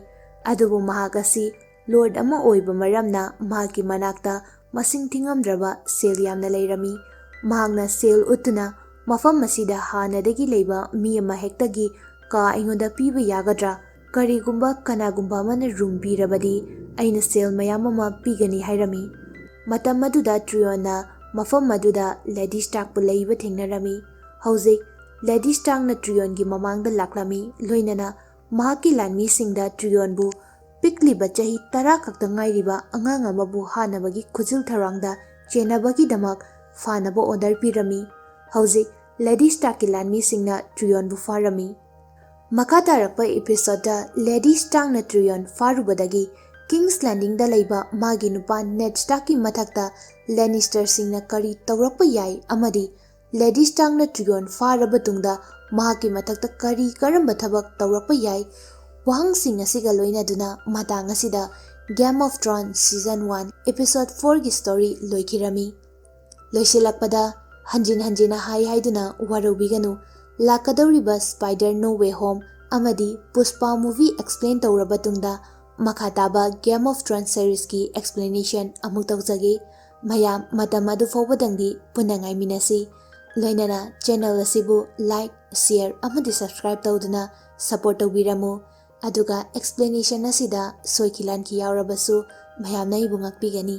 ꯑꯗꯨꯕꯨ ꯃꯍꯥꯛ ꯑꯁꯤ ꯂꯣꯔꯗ ꯑꯃ ꯑꯣꯏꯕ ꯃꯔꯝꯅ ꯃꯍꯥꯛꯀꯤ ꯃꯅꯥꯛꯇ ꯃꯁꯤꯡ ꯊꯤꯉꯝꯗ꯭ꯔꯕ ꯁꯦꯜ ꯌꯥꯝꯅ ꯂꯩꯔꯝꯃꯤ꯫ ꯃꯍꯥꯛꯅ ꯁꯦꯜ ꯎꯠꯇꯨꯅ, "ꯃꯐꯝ ꯑꯁꯤꯗ ꯍꯥꯟꯅꯗꯒꯤ ꯂꯩꯕ ꯃꯤ ꯑꯃ ꯍꯦꯛꯇꯒꯤ ꯀꯥ ꯑꯩꯉꯣꯟꯗ ꯄꯤꯕ ꯌꯥꯒꯗ꯭ꯔꯥ? ꯀꯔꯤꯒꯨꯝꯕ ꯀꯅꯥꯒꯨꯝꯕ ꯑꯃꯅ ꯔꯨꯝ ꯄꯤꯔꯕꯗꯤ ꯑꯩꯅ ꯁꯦꯜ ꯃꯌꯥꯝ ꯑꯃ ꯄꯤꯒꯅꯤ" ꯍꯥꯏꯔꯝꯃꯤ꯫ ꯃꯇꯝ ꯑꯗꯨꯗ ꯇ꯭ꯔꯤꯌꯟꯅ ꯃꯐꯝ ꯑꯗꯨꯗ ꯂꯦꯗꯤ ꯁ꯭ꯇꯥꯔꯛꯄꯨ ꯂꯩꯕ ꯊꯦꯡꯅꯔꯝꯃꯤ꯫ ꯍꯧꯖꯤꯛ ꯂꯦꯗꯤ ꯁ꯭ꯇꯥꯔꯛꯅ ꯇ꯭ꯔꯤꯌꯟꯒꯤ ꯃꯃꯥꯡꯗ ꯂꯥꯛꯂꯝꯃꯤ, ꯂꯣꯏꯅꯅ ꯃꯍꯥꯛꯀꯤ ꯂꯥꯟꯃꯤꯁꯤꯡꯗ ꯇ꯭ꯔꯤꯌꯟꯕꯨ ꯄꯤꯛꯂꯤꯕ ꯆꯍꯤ 10 ꯈꯛꯇ ꯉꯥꯏꯔꯤꯕ ꯑꯉꯥꯡ ꯑꯃꯕꯨ ꯍꯥꯠꯅꯕꯒꯤ ꯈꯨꯖꯤꯜ ꯊꯧꯔꯥꯡꯗ ꯆꯦꯟꯅꯕꯒꯤꯗꯃꯛ ꯐꯥꯅꯕ ꯑꯣꯔꯗꯔ ꯄꯤꯔꯝꯃꯤ꯫ ꯍꯧꯖꯤꯛ ꯂꯦꯗꯤ ꯁ꯭ꯇꯥꯔꯛꯀꯤ ꯂꯥꯟꯃꯤꯁꯤꯡꯅ ꯇ꯭ꯔꯤꯌꯟꯕꯨ ꯐꯥꯔꯝꯃꯤ꯫ ꯃꯈꯥ ꯇꯥꯔꯛꯄ ꯑꯦꯄꯤꯁꯣꯗꯇ ꯂꯦꯗꯤ ꯁ꯭ꯇꯥꯔꯛꯅ ꯇ꯭ꯔꯤꯌꯟ ꯐꯥꯔꯨꯕꯗꯒꯤ ꯀꯤꯡꯁ ꯂꯦꯟꯗꯤꯡꯗ ꯂꯩꯕ ꯃꯥꯒꯤ ꯅꯨꯄꯥ ꯅꯦꯗ ꯁ꯭ꯇꯥꯔꯛꯀꯤ ꯃꯊꯛꯇ ꯂꯦꯅꯤꯁꯇꯔꯁꯤꯡꯅ ꯀꯔꯤ ꯇꯧꯔꯛꯄ ꯌꯥꯏ ꯑꯃꯗꯤ ꯂꯦꯗꯤ ꯁ꯭ꯇꯥꯔꯛꯅ ꯇ꯭ꯔꯤꯌꯟ ꯐꯥꯔꯕ ꯇꯨꯡꯗ ꯃꯍꯥꯛꯀꯤ ꯃꯊꯛꯇ ꯀꯔꯝꯕ ꯊꯕꯛ ꯇꯧꯔꯛꯄ ꯌꯥꯏ? ꯋꯥꯍꯪꯁꯤꯡ ꯑꯁꯤꯒ ꯂꯣꯏꯅꯗꯨꯅ ꯃꯇꯥꯡ ꯑꯁꯤꯗ Game of Thrones season 1 episode 4ꯒꯤ ꯁ꯭ꯇꯣꯔꯤ ꯂꯣꯏꯈꯤꯔꯝꯃꯤ꯫ ꯂꯣꯏꯁꯤꯜꯂꯛꯄꯗ ꯍꯟꯖꯤꯟ ꯍꯟꯖꯤꯟꯅ ꯍꯥꯏꯗꯨꯅ ꯋꯥꯔꯧꯕꯤꯒꯅꯨ, ꯂꯥꯛꯀꯗꯧꯔꯤꯕ ꯁ꯭ꯄꯥꯏꯗꯔ ꯅꯣ ꯋꯦ ꯍꯣꯝ ꯑꯃꯗꯤ ꯄꯨꯁꯄꯥ ꯃꯨꯚꯤ ꯑꯦꯛꯁꯄ꯭ꯂꯦꯟ ꯇꯧꯔꯕ ꯇꯨꯡꯗ ꯃꯈꯥ ꯇꯥꯕ ꯒꯦꯝ ꯑꯣꯐ ꯊ꯭ꯔꯣꯟꯁ ꯁꯤꯔꯤꯁꯀꯤ ꯑꯦꯛꯁꯄ꯭ꯂꯦꯅꯦꯁꯟ ꯑꯃꯨꯛ ꯇꯧꯖꯒꯦ꯫ ꯃꯌꯥꯝ ꯃꯇꯝ ꯑꯗꯨ ꯐꯥꯎꯕꯗꯪꯗꯤ ꯄꯨꯟꯅ ꯉꯥꯏꯃꯤꯟꯅꯁꯤ꯫ ꯂꯣꯏꯅꯅ ꯆꯦꯅꯦꯜ ꯑꯁꯤꯕꯨ ꯂꯥꯏꯛ, ꯁꯦꯌꯔ ꯑꯃꯗꯤ ꯁꯕꯁꯀ꯭ꯔꯥꯏꯕ ꯇꯧꯗꯨꯅ ꯁꯄꯣꯔꯠ ꯇꯧꯕꯤꯔꯝꯃꯨ꯫ ꯑꯗꯨꯒ ꯑꯦꯛꯁꯄ꯭ꯂꯦꯅꯦꯁꯟ ꯑꯁꯤꯗ ꯁꯣꯏꯈꯤ ꯂꯥꯟꯈꯤ ꯌꯥꯎꯔꯕꯁꯨ ꯃꯌꯥꯝꯅ ꯑꯩꯕꯨ ꯉꯥꯛꯄꯤꯒꯅꯤ꯫